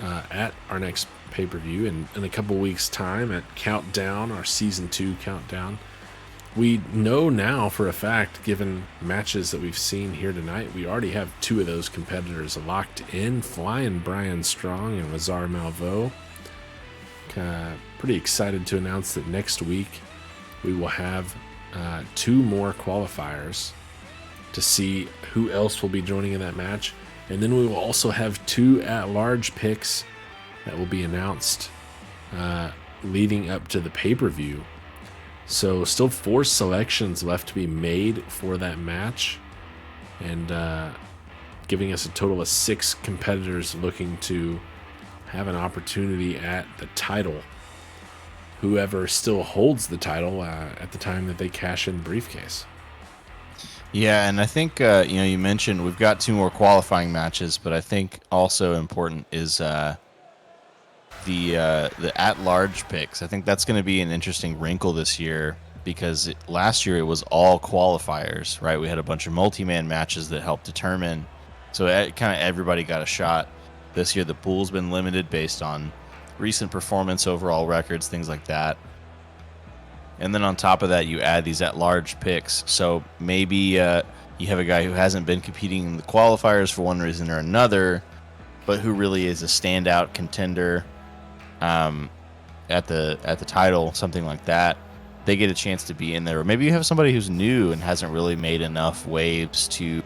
at our next pay-per-view in a couple weeks' time at Countdown, our Season 2 Countdown, we know now for a fact, given matches that we've seen here tonight, we already have 2 of those competitors locked in, Flying Brian Strong and Lazar Malveaux. Pretty excited to announce that next week we will have 2 more qualifiers to see who else will be joining in that match. And then we will also have 2 at-large picks that will be announced leading up to the pay-per-view. So still 4 selections left to be made for that match, and giving us a total of 6 competitors looking to have an opportunity at the title. Whoever still holds the title at the time that they cash in the briefcase. Yeah, and I think you mentioned we've got 2 more qualifying matches, but I think also important is the at-large picks. I think that's going to be an interesting wrinkle this year because last year it was all qualifiers, right? We had a bunch of multi-man matches that helped determine, so kind of everybody got a shot. This year the pool's been limited based on recent performance, overall records, things like that. And then on top of that, you add these at-large picks. So maybe you have a guy who hasn't been competing in the qualifiers for one reason or another, but who really is a standout contender at the title, something like that. They get a chance to be in there. Or maybe you have somebody who's new and hasn't really made enough waves to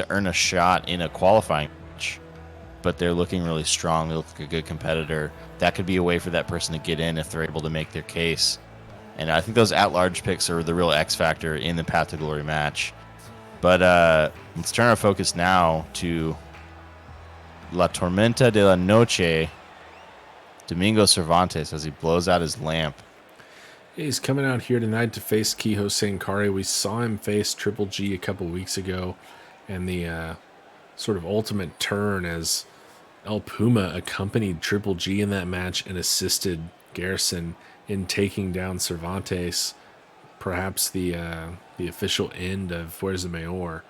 earn a shot in a qualifying match, but they're looking really strong. They look like a good competitor. That could be a way for that person to get in if they're able to make their case. And I think those at-large picks are the real X factor in the Path to Glory match. But let's turn our focus now to La Tormenta de la Noche, Domingo Cervantes, as he blows out his lamp. He's coming out here tonight to face Kiho Sankari. We saw him face Triple G a couple weeks ago, and the sort of ultimate turn as El Puma accompanied Triple G in that match and assisted Garrison in taking down Cervantes, perhaps the official end of Fuerza Mayor.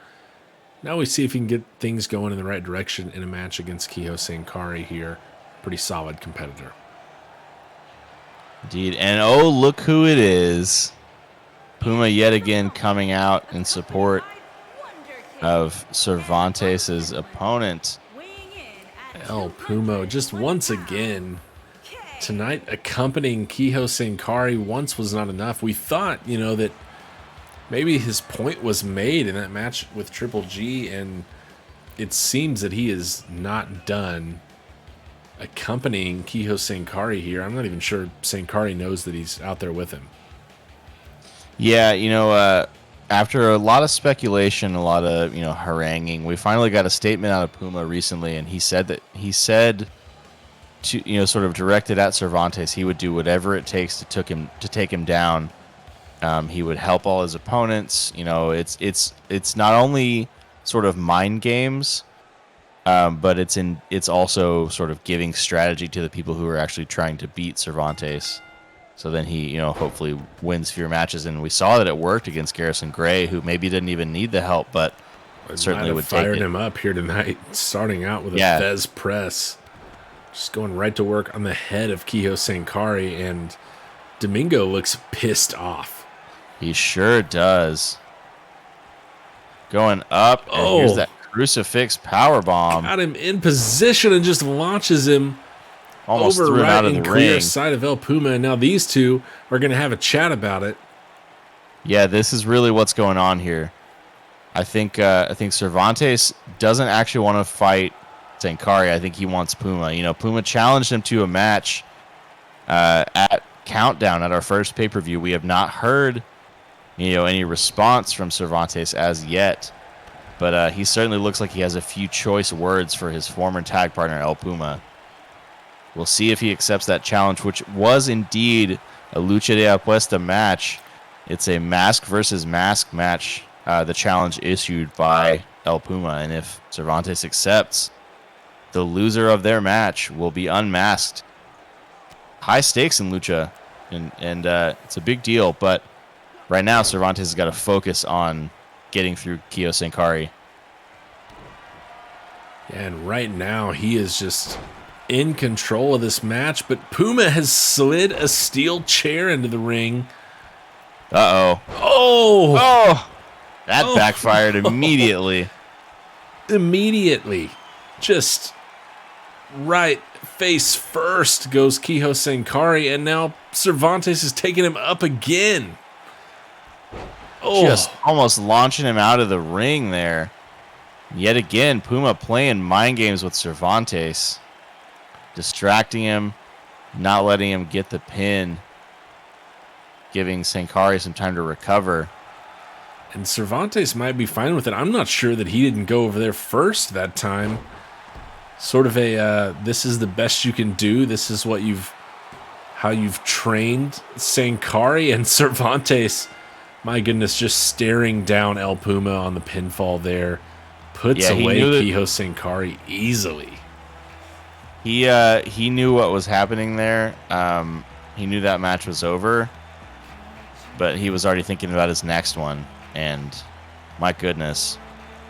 Now we see if he can get things going in the right direction in a match against Kiho Sankari here. Pretty solid competitor. Indeed. And oh, look who it is. Puma yet again coming out in support of Cervantes' opponent. El Puma just once again tonight accompanying Kiho Sankari. Once was not enough. We thought, that maybe his point was made in that match with Triple G, and it seems that he is not done accompanying Kiho Sankari here. I'm not even sure Sankari knows that he's out there with him. Yeah, after a lot of speculation, a lot of, haranguing, we finally got a statement out of Puma recently, and he said to, sort of directed at Cervantes, he would do whatever it takes to take him down. He would help all his opponents. It's not only sort of mind games, but it's also sort of giving strategy to the people who are actually trying to beat Cervantes. So then he, hopefully wins fewer matches. And we saw that it worked against Garrison Gray, who maybe didn't even need the help, but certainly would take it. Fired him up here tonight, starting out with a Fez press. Just going right to work on the head of Kiho Sankari, and Domingo looks pissed off. He sure does. Going up, and here's that crucifix powerbomb. Got him in position and just launches him almost over threw him out of the clear ring. Side of El Puma, and now these two are going to have a chat about it. Yeah, this is really what's going on here. I think Cervantes doesn't actually want to fight Sankari. I think he wants Puma. Puma challenged him to a match at Countdown at our first pay-per-view. We have not heard, any response from Cervantes as yet, but he certainly looks like he has a few choice words for his former tag partner El Puma. We'll see if he accepts that challenge, which was indeed a lucha de apuesta match. It's a mask versus mask match. The challenge issued by El Puma, and if Cervantes accepts, the loser of their match will be unmasked. High stakes in lucha, and it's a big deal. But right now, Cervantes has got to focus on getting through Kiho Sankari. Yeah, and right now he is just in control of this match, but Puma has slid a steel chair into the ring. Uh-oh. Oh! That backfired immediately. Immediately. Just right face first goes Kiho Sankari, and now Cervantes is taking him up again. Just almost launching him out of the ring there. Yet again, Puma playing mind games with Cervantes. Distracting him, not letting him get the pin, giving Sankari some time to recover. And Cervantes might be fine with it. I'm not sure that he didn't go over there first that time. Sort of a, this is the best you can do. This is how you've trained Sankari, and Cervantes, my goodness, just staring down El Puma on the pinfall there. Puts away Kiho Sankari easily. He knew what was happening there. He knew that match was over, but he was already thinking about his next one. And my goodness,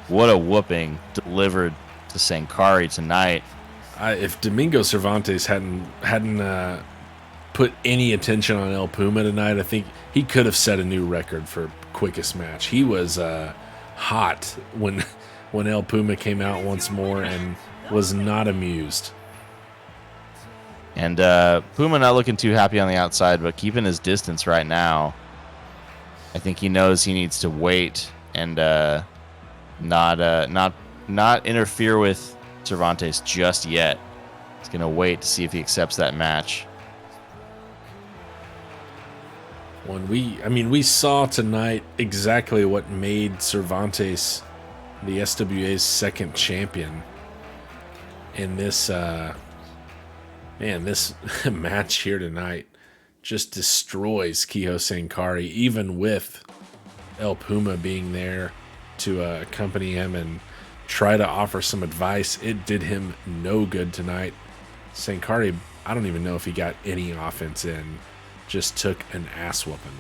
what a whooping delivered to Sankari tonight. If Domingo Cervantes hadn't put any attention on El Puma tonight, I think he could have set a new record for quickest match. He was hot when El Puma came out once more and was not amused. And Puma not looking too happy on the outside, but keeping his distance right now. I think he knows he needs to wait and not interfere with Cervantes just yet. He's going to wait to see if he accepts that match. We saw tonight exactly what made Cervantes the SWA's second champion. In this this match here tonight just destroys Kiho Sankari, even with El Puma being there to accompany him and try to offer some advice. It did him no good tonight. Sankari, I don't even know if he got any offense in. Just took an ass whooping.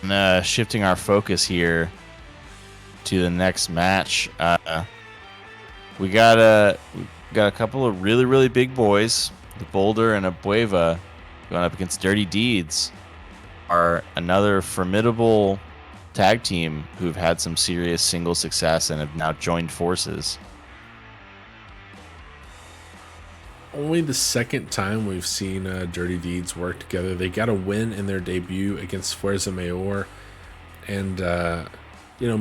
And shifting our focus here to the next match, we got a couple of really big boys. The Boulder and Abueva going up against Dirty Deeds, are another formidable tag team who've had some serious single success and have now joined forces. Only the second time we've seen Dirty Deeds work together. They got a win in their debut against Fuerza Mayor. And,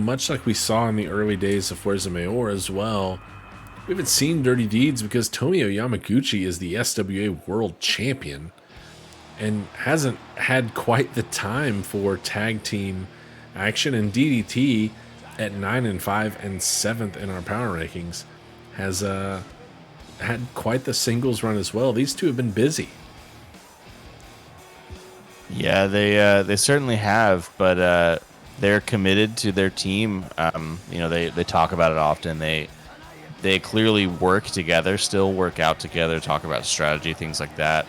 much like we saw in the early days of Fuerza Mayor as well, we haven't seen Dirty Deeds because Tomio Yamaguchi is the SWA World Champion and hasn't had quite the time for tag team action. And DDT at 9-5 and 7th in our power rankings has had quite the singles run as well. These two have been busy. Yeah, they certainly have, but they're committed to their team. They talk about it often. They clearly work together, still work out together, talk about strategy, things like that.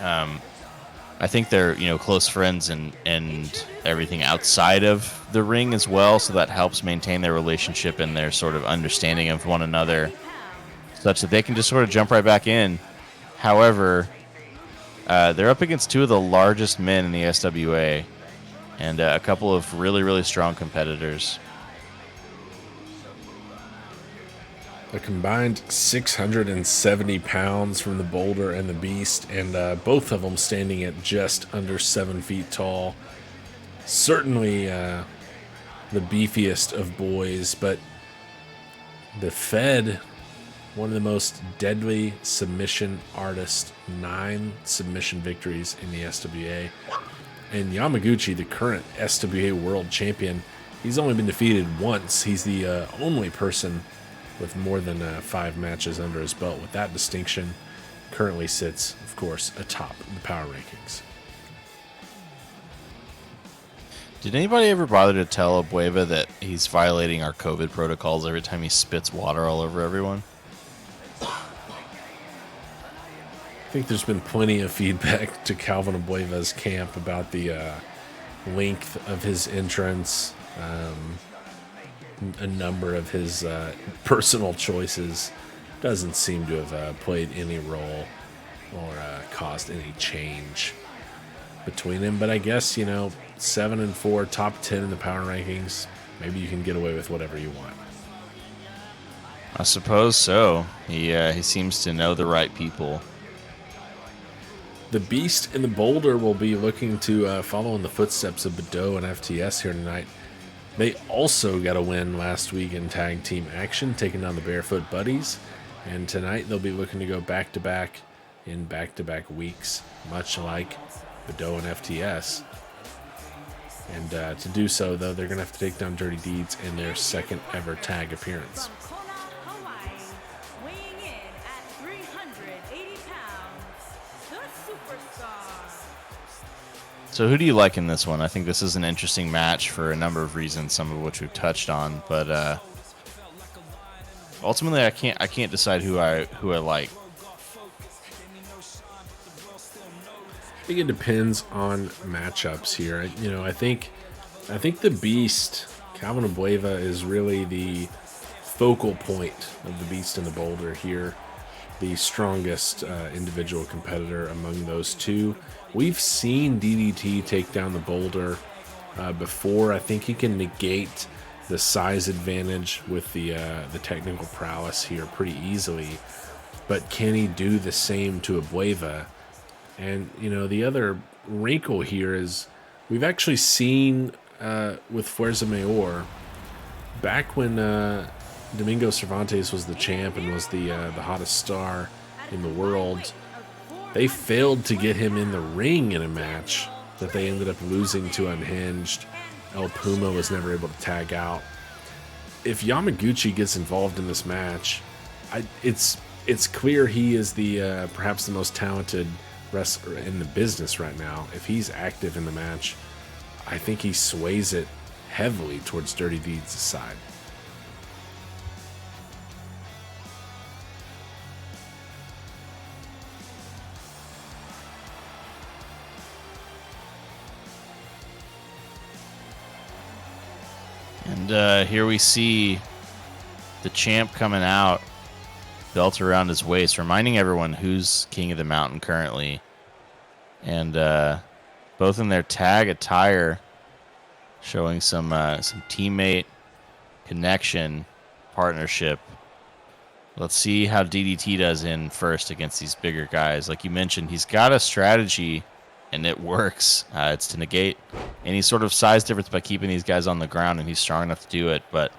I think they're close friends and everything outside of the ring as well, so that helps maintain their relationship and their sort of understanding of one another, such that they can just sort of jump right back in. However, they're up against two of the largest men in the SWA and a couple of really strong competitors. A combined 670 pounds from the Boulder and the Beast, and both of them standing at just under 7 feet tall. Certainly the beefiest of boys, but the Fed, one of the most deadly submission artists, 9 submission victories in the SWA. And Yamaguchi, the current SWA World Champion, he's only been defeated once. He's the only person with more than 5 matches under his belt. With that distinction, currently sits, of course, atop the power rankings. Did anybody ever bother to tell Abueva that he's violating our COVID protocols every time he spits water all over everyone? I think there's been plenty of feedback to Calvin Abueva's camp about the length of his entrance, a number of his personal choices doesn't seem to have played any role or caused any change between them. But I guess, 7-4, top 10 in the power rankings, maybe you can get away with whatever you want. I suppose so. He seems to know the right people. The Beast and the Boulder will be looking to follow in the footsteps of Badeau and FTS here tonight. They also got a win last week in tag team action, taking down the Barefoot Buddies. And tonight they'll be looking to go back-to-back in back-to-back weeks, much like Badeau and FTS. And to do so, though, they're going to have to take down Dirty Deeds in their second ever tag appearance. So who do you like in this one? I think this is an interesting match for a number of reasons, some of which we've touched on. But ultimately, I can't decide who I like. I think it depends on matchups here. I think the Beast, Calvin Abueva, is really the focal point of the Beast and the Boulder here. The strongest individual competitor among those two. We've seen DDT take down the Boulder before. I think he can negate the size advantage with the technical prowess here pretty easily. But can he do the same to Abueva? And, the other wrinkle here is we've actually seen with Fuerza Mayor, back when Domingo Cervantes was the champ and was the hottest star in the world, they failed to get him in the ring in a match that they ended up losing to Unhinged. El Puma was never able to tag out. If Yamaguchi gets involved in this match, it's it's clear he is the perhaps the most talented wrestler in the business right now. If he's active in the match, I think he sways it heavily towards Dirty Deeds' side. And here we see the champ coming out, belt around his waist, reminding everyone who's king of the mountain currently. And both in their tag attire, showing some teammate connection, partnership. Let's see how DDT does in first against these bigger guys. Like you mentioned, he's got a strategy, and it works. It's to negate any sort of size difference by keeping these guys on the ground, and he's strong enough to do it. But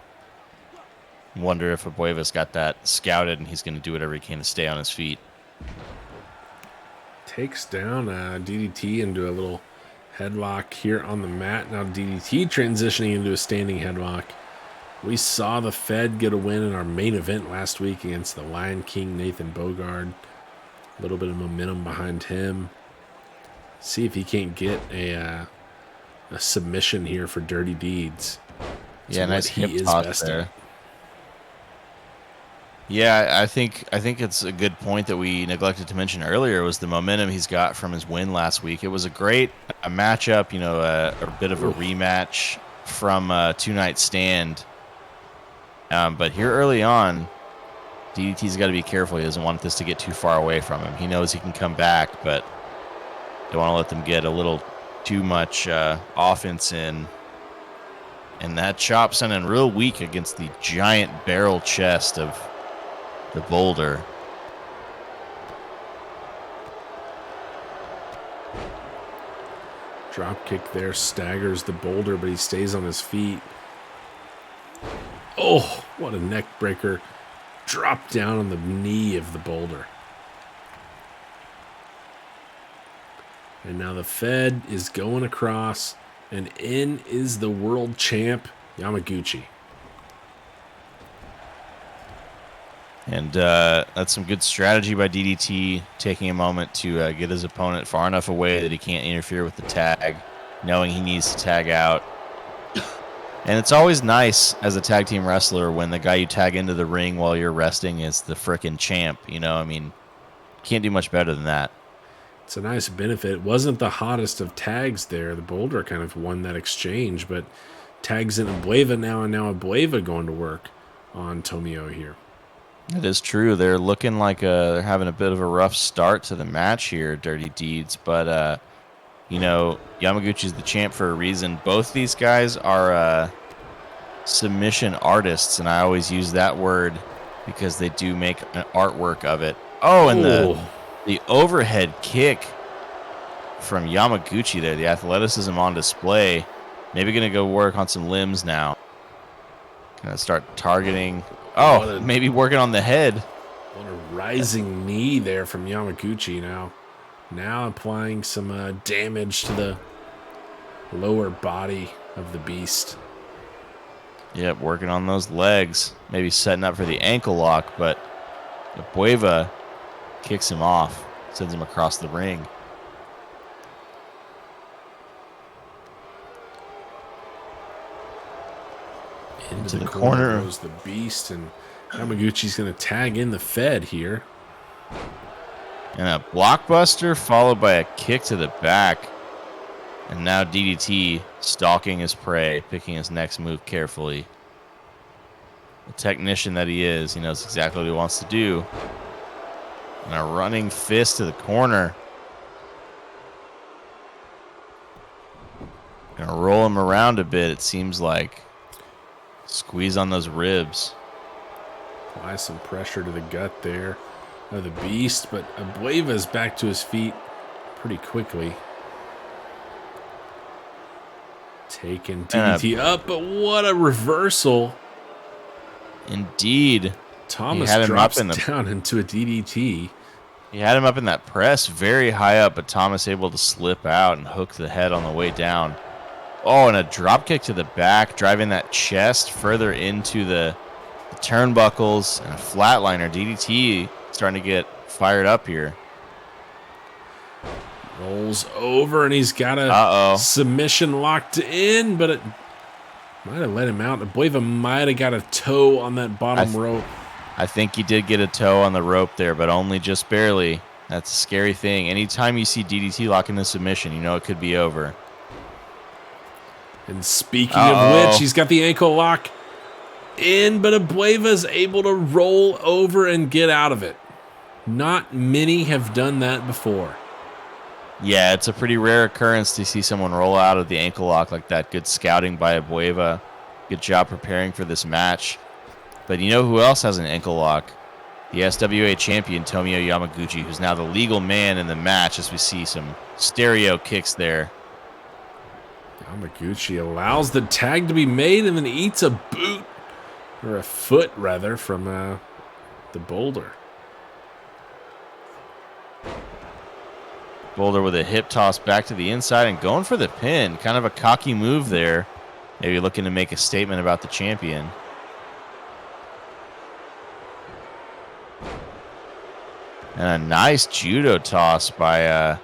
I wonder if Abueva's got that scouted, and he's going to do whatever he can to stay on his feet. Takes down DDT into a little headlock here on the mat. Now DDT transitioning into a standing headlock. We saw the Fed get a win in our main event last week against the Lion King, Nathan Bogard. A little bit of momentum behind him. See if he can't get a submission here for Dirty Deeds. Yeah, nice hip toss there. Yeah, I think it's a good point that we neglected to mention earlier was the momentum he's got from his win last week. It was a matchup, a bit of a rematch from Two Night Stand. But here early on, DDT's got to be careful. He doesn't want this to get too far away from him. He knows he can come back, but don't want to let them get a little too much offense in. And that chop sounded real weak against the giant barrel chest of the boulder. Drop kick there, staggers the boulder, but he stays on his feet. Oh, what a neck breaker. Drop down on the knee of the boulder. And now the Fed is going across, and in is the world champ, Yamaguchi. And that's some good strategy by DDT, taking a moment to get his opponent far enough away that he can't interfere with the tag, knowing he needs to tag out. And it's always nice as a tag team wrestler when the guy you tag into the ring while you're resting is the frickin' champ. Can't do much better than that. It's a nice benefit. It wasn't the hottest of tags there. The boulder kind of won that exchange, but tags in Abueva now, and now Abueva going to work on Tomio here. It is true. They're looking like they're having a bit of a rough start to the match here, Dirty Deeds. But, Yamaguchi's the champ for a reason. Both these guys are submission artists, and I always use that word because they do make an artwork of it. Oh, and the overhead kick from Yamaguchi there, the athleticism on display. Maybe going to go work on some limbs now. Going to start targeting. Oh, maybe working on the head. What a rising knee there from Yamaguchi now. Now applying some damage to the lower body of the beast. Yep, working on those legs. Maybe setting up for the ankle lock, but Abueva kicks him off, sends him across the ring. Into the corner goes the beast, and Yamaguchi's going to tag in the Fed here. And a blockbuster followed by a kick to the back. And now DDT stalking his prey, picking his next move carefully. The technician that he is, he knows exactly what he wants to do. And a running fist to the corner. Gonna roll him around a bit, it seems like. Squeeze on those ribs. Apply some pressure to the gut there of the beast, but Abueva's back to his feet pretty quickly. Taking DDT up, but what a reversal. Indeed. Thomas drops down into a DDT. He had him up in that press very high up, but Thomas able to slip out and hook the head on the way down. Oh, and a drop kick to the back, driving that chest further into the turnbuckles, and a flatliner. DDT starting to get fired up here. Rolls over, and he's got a submission locked in, but it might have let him out. Abueva might have got a toe on that bottom rope. I think he did get a toe on the rope there, but only just barely. That's a scary thing. Anytime you see DDT lock in the submission, you know it could be over. And speaking of which, he's got the ankle lock in, but Abueva's able to roll over and get out of it. Not many have done that before. Yeah, it's a pretty rare occurrence to see someone roll out of the ankle lock like that. Good scouting by Abueva. Good job preparing for this match. But you know who else has an ankle lock? The SWA champion, Tomio Yamaguchi, who's now the legal man in the match, as we see some stereo kicks there. Yamaguchi allows the tag to be made and then eats a boot, or a foot rather, from the Boulder. Boulder with a hip toss back to the inside and going for the pin. Kind of a cocky move there. Maybe looking to make a statement about the champion. And a nice judo toss by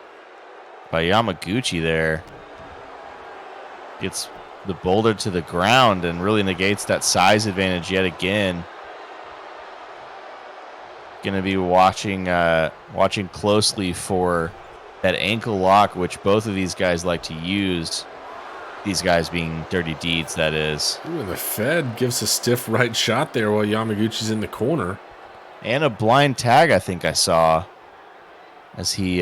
Yamaguchi there. Gets the Boulder to the ground and really negates that size advantage yet again. Going to be watching closely for that ankle lock, which both of these guys like to use. These guys being Dirty Deeds, that is. Ooh, and the Fed gives a stiff right shot there while Yamaguchi's in the corner. And a blind tag, I think I saw, as he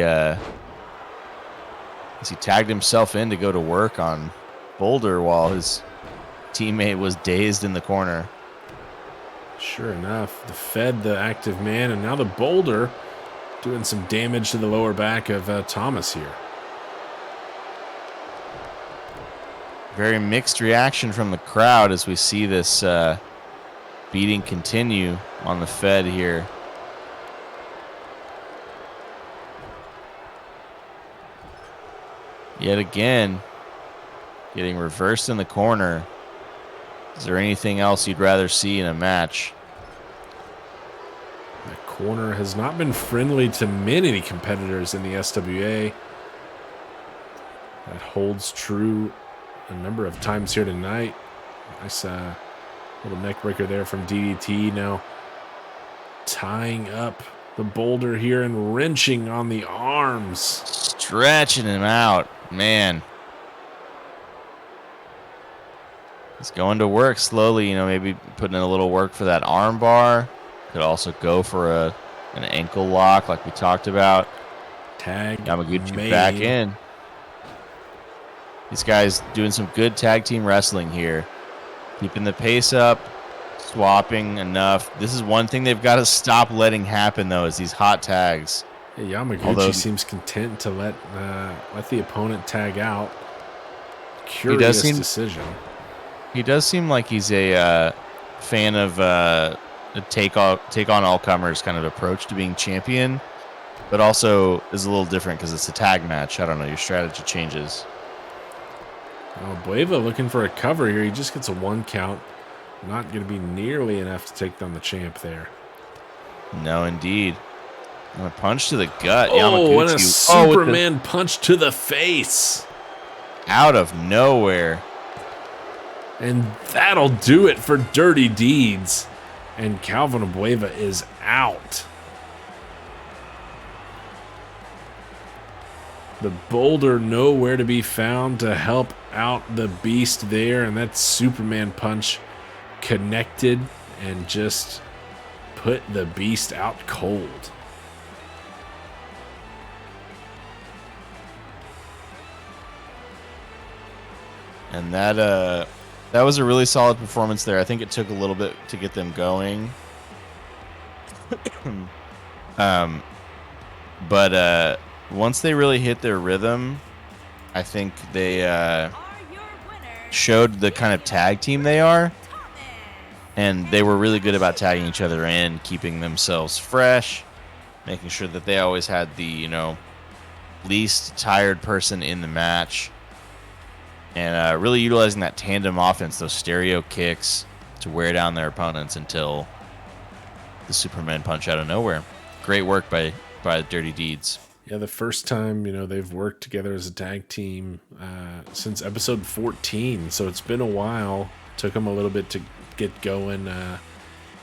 tagged himself in to go to work on Boulder while his teammate was dazed in the corner. Sure enough, the Fed, the active man, and now the Boulder doing some damage to the lower back of Thomas here. Very mixed reaction from the crowd as we see this beating continue on the Fed here. Yet again, getting reversed in the corner. Is there anything else you'd rather see in a match? The corner has not been friendly to many competitors in the SWA. That holds true a number of times here tonight. Nice little neck breaker there from DDT. Now tying up the Boulder here and wrenching on the arms. Stretching him out. Man. He's going to work slowly, maybe putting in a little work for that arm bar. Could also go for an ankle lock like we talked about. Tag Yamaguchi made. back in. These guys doing some good tag team wrestling here. Keeping the pace up, swapping enough. This is one thing they've got to stop letting happen, though, is these hot tags. Yeah, Yamaguchi seems content to let the opponent tag out. Curious decision. He does seem like he's a fan of a take on all comers kind of approach to being champion, but also is a little different because it's a tag match. I don't know. Your strategy changes. Oh, Bueva looking for a cover here. He just gets a 1 count. Not going to be nearly enough to take down the champ there. No, indeed. And a punch to the gut. Oh, Yamaguchi. and a Superman punch to the face. Out of nowhere. And that'll do it for Dirty Deeds. And Calvin Abueva is out. The Boulder nowhere to be found to help out the beast there. And that Superman punch connected and just put the beast out cold. And that was a really solid performance there. I think it took a little bit to get them going. But once they really hit their rhythm, I think they showed the kind of tag team they are. And they were really good about tagging each other in, keeping themselves fresh, making sure that they always had the, least tired person in the match. And really utilizing that tandem offense, those stereo kicks, to wear down their opponents until the Superman punch out of nowhere. great work by Dirty Deeds. Yeah, the first time, they've worked together as a tag team since episode 14. So it's been a while. Took them a little bit to get going,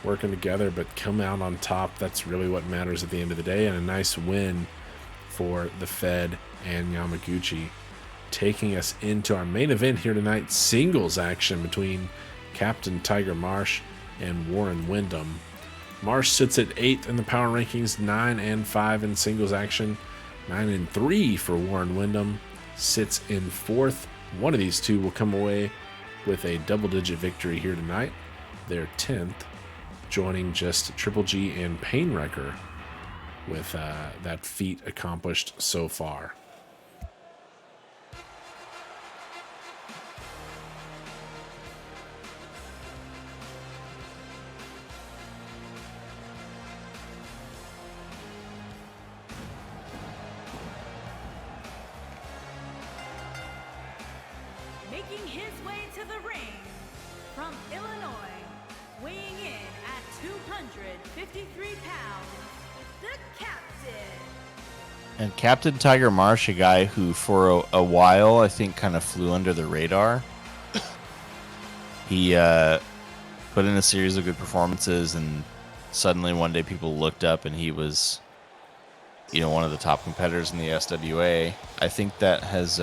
working together, but come out on top. That's really what matters at the end of the day. And a nice win for the Fed and Yamaguchi, taking us into our main event here tonight, singles action between Captain Tiger Marsh and Warren Windham. Marsh sits at 8th in the power rankings, 9 and 5 in singles action. 9 and 3 for Warren Windham, sits in 4th. One of these two will come away with a double-digit victory here tonight. They're 10th, joining just Triple G and Painwrecker with that feat accomplished so far. Making his way to the ring from Illinois, weighing in at 253 pounds, the Captain. And Captain Tiger Marsh, a guy who for a while I think kind of flew under the radar. He put in a series of good performances, and suddenly one day people looked up and he was, one of the top competitors in the SWA. I think that has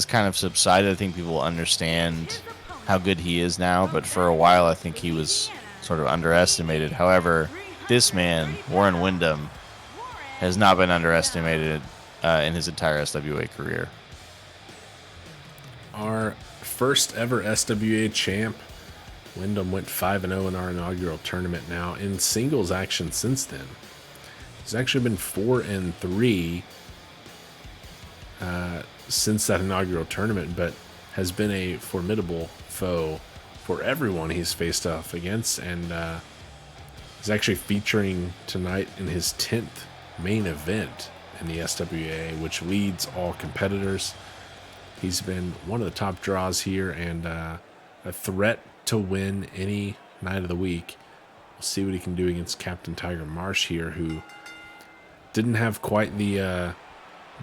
kind of subsided. I think people understand how good he is now, but for a while I think he was sort of underestimated. However, this man, Warren Windham, has not been underestimated in his entire SWA career. Our first ever SWA champ, Windham, went 5-0 in our inaugural tournament. Now in singles action since then, he's actually been 4-3 since that inaugural tournament, but has been a formidable foe for everyone he's faced off against, and is actually featuring tonight in his 10th main event in the SWA, which leads all competitors. He's been one of the top draws here and a threat to win any night of the week. We'll see what he can do against Captain Tiger Marsh here, who didn't have quite the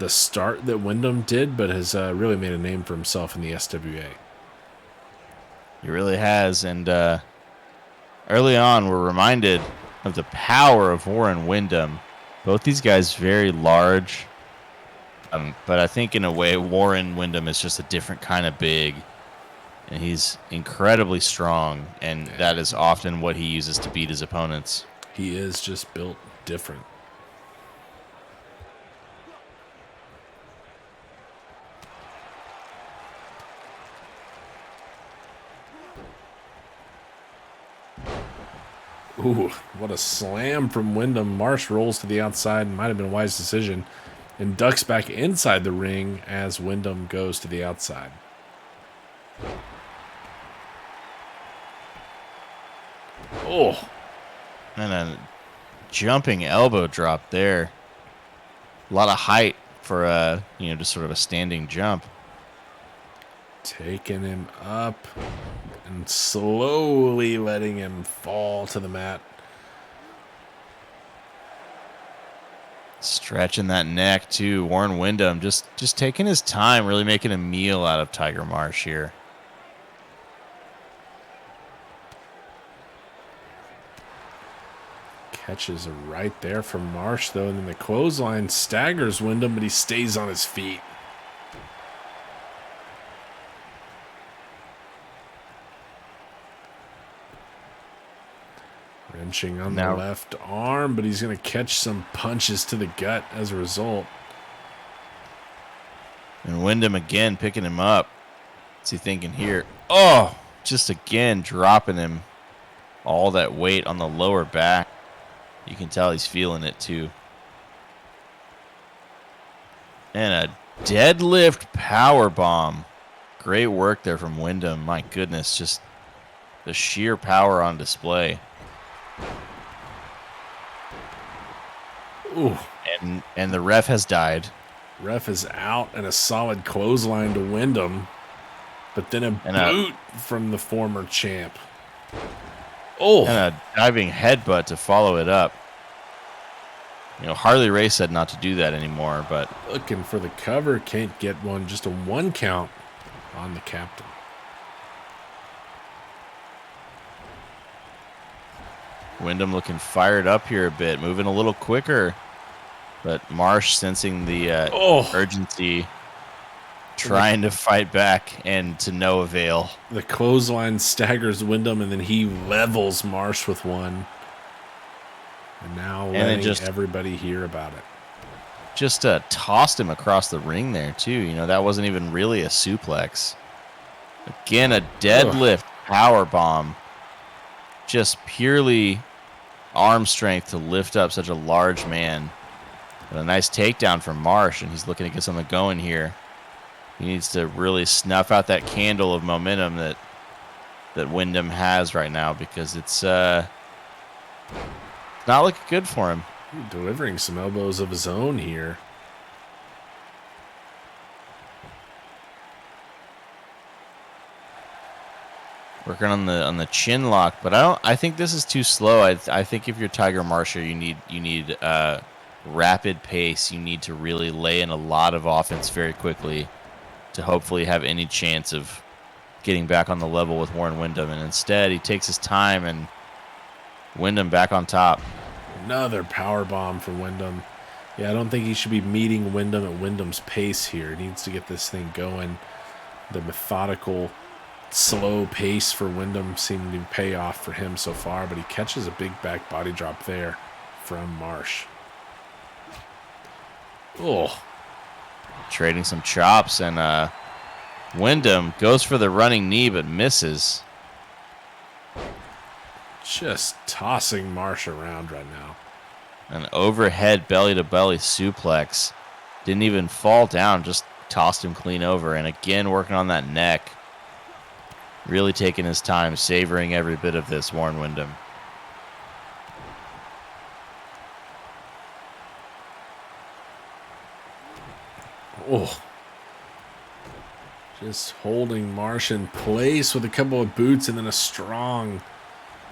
start that Windham did, but has really made a name for himself in the SWA. He really has, and early on we're reminded of the power of Warren Windham. Both these guys very large, but I think in a way Warren Windham is just a different kind of big, and he's incredibly strong, and that is often what he uses to beat his opponents. He is just built different. Ooh, what a slam from Windham. Marsh rolls to the outside, and might have been a wise decision, and ducks back inside the ring as Windham goes to the outside. Oh. And a jumping elbow drop there. A lot of height for just sort of a standing jump. Taking him up and slowly letting him fall to the mat. Stretching that neck too. Warren Windham just taking his time, really making a meal out of Tiger Marsh here. Catches right there from Marsh, though, and then the clothesline staggers Windham, but he stays on his feet. Wrenching on the left arm, but he's going to catch some punches to the gut as a result. And Windham again picking him up. What's he thinking here? Oh, just again dropping him. All that weight on the lower back. You can tell he's feeling it too. And a deadlift power bomb. Great work there from Windham. My goodness, just the sheer power on display. Ooh. And the ref has died. Ref is out, and a solid clothesline to Windham, but then a boot from the former champ. Oh, And a diving headbutt to follow it up. Harley Race said not to do that anymore, but looking for the cover. Can't get one. Just a 1 count on the captain. Wyndham looking fired up here a bit, moving a little quicker. But Marsh sensing the urgency, trying to fight back and to no avail. The clothesline staggers Wyndham, and then he levels Marsh with one. And now letting everybody hear about it. Just tossed him across the ring there, too. That wasn't even really a suplex. Again, a deadlift power bomb. Just purely arm strength to lift up such a large man. And a nice takedown from Marsh, and he's looking to get something going here. He needs to really snuff out that candle of momentum that Wyndham has right now, because it's not looking good for him. Delivering some elbows of his own here. Working on the chin lock, but I think this is too slow. I think if you're Tiger Marshall, you need rapid pace. You need to really lay in a lot of offense very quickly to hopefully have any chance of getting back on the level with Warren Wyndham. And instead, he takes his time, and Wyndham back on top. Another power bomb for Wyndham. Yeah, I don't think he should be meeting Wyndham at Wyndham's pace here. He needs to get this thing going. The methodical, slow pace for Wyndham seemed to pay off for him so far, but he catches a big back body drop there from Marsh. Oh. Trading some chops, and Wyndham goes for the running knee but misses. Just tossing Marsh around right now. An overhead belly-to-belly suplex. Didn't even fall down, just tossed him clean over. And again, working on that neck. Really taking his time, savoring every bit of this, Warren Wyndham. Oh. Just holding Marsh in place with a couple of boots and then a strong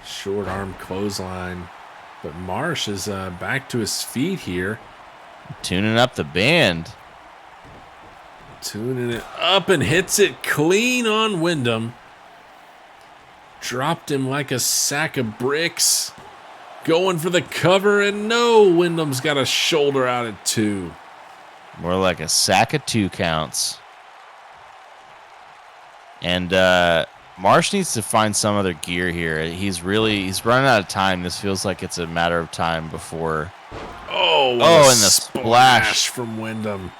short arm clothesline. But Marsh is back to his feet here. Tuning up the band. Tuning it up and hits it clean on Wyndham. Dropped him like a sack of bricks. Going for the cover, and no, Wyndham's got a shoulder out at 2. More like a sack of 2 counts. And Marsh needs to find some other gear here. He's running out of time. This feels like it's a matter of time before. Oh, and the splash from Wyndham.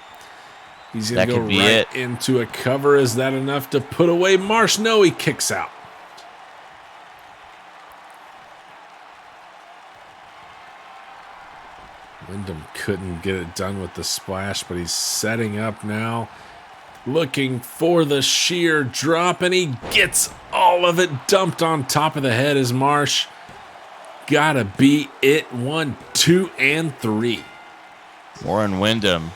He's going to go be right it. into a cover. Is that enough to put away Marsh? No, he kicks out. Wyndham couldn't get it done with the splash, but he's setting up now. Looking for the sheer drop, and he gets all of it dumped on top of the head as Marsh. Gotta be it. 1, 2, and 3. Warren Wyndham,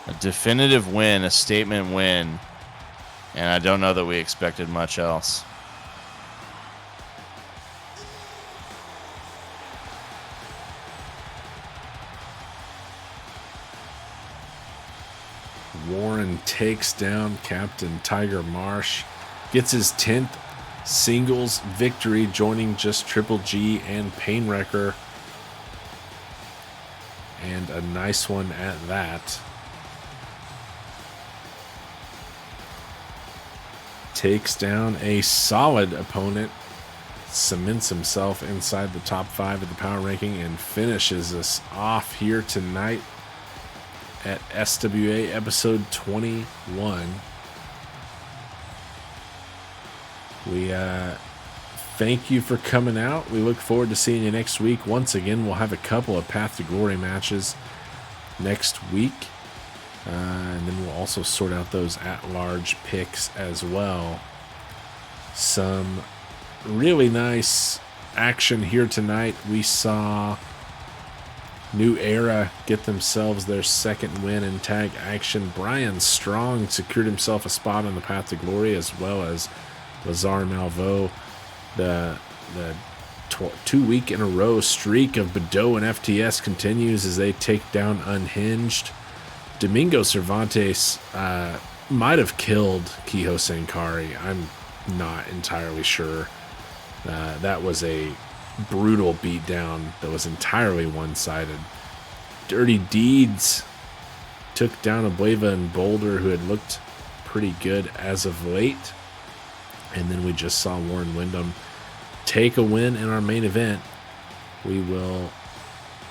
a definitive win, a statement win, and I don't know that we expected much else. Warren takes down Captain Tiger Marsh, gets his 10th singles victory, joining just Triple G and Painwrecker. And a nice one at that. Takes down a solid opponent, cements himself inside the top 5 of the power ranking, and finishes us off here tonight at SWA episode 21. We thank you for coming out. We look forward to seeing you next week. Once again, we'll have a couple of Path to Glory matches next week. And then we'll also sort out those at-large picks as well. Some really nice action here tonight. We saw New Era get themselves their second win in tag action. Brian Strong secured himself a spot on the Path to Glory, as well as Lazar Malvo. The 2-week in a row streak of Badeau and FTS continues as they take down Unhinged. Domingo Cervantes might have killed Kiho Sankari. I'm not entirely sure. That was a brutal beatdown that was entirely one-sided. Dirty Deeds took down Abueva and Boulder, who had looked pretty good as of late. And then we just saw Warren Wyndham take a win in our main event. We will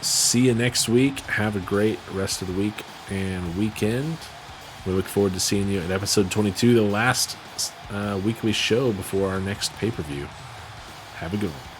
see you next week. Have a great rest of the week and weekend. We look forward to seeing you at episode 22, the last weekly show before our next pay-per-view. Have a good one.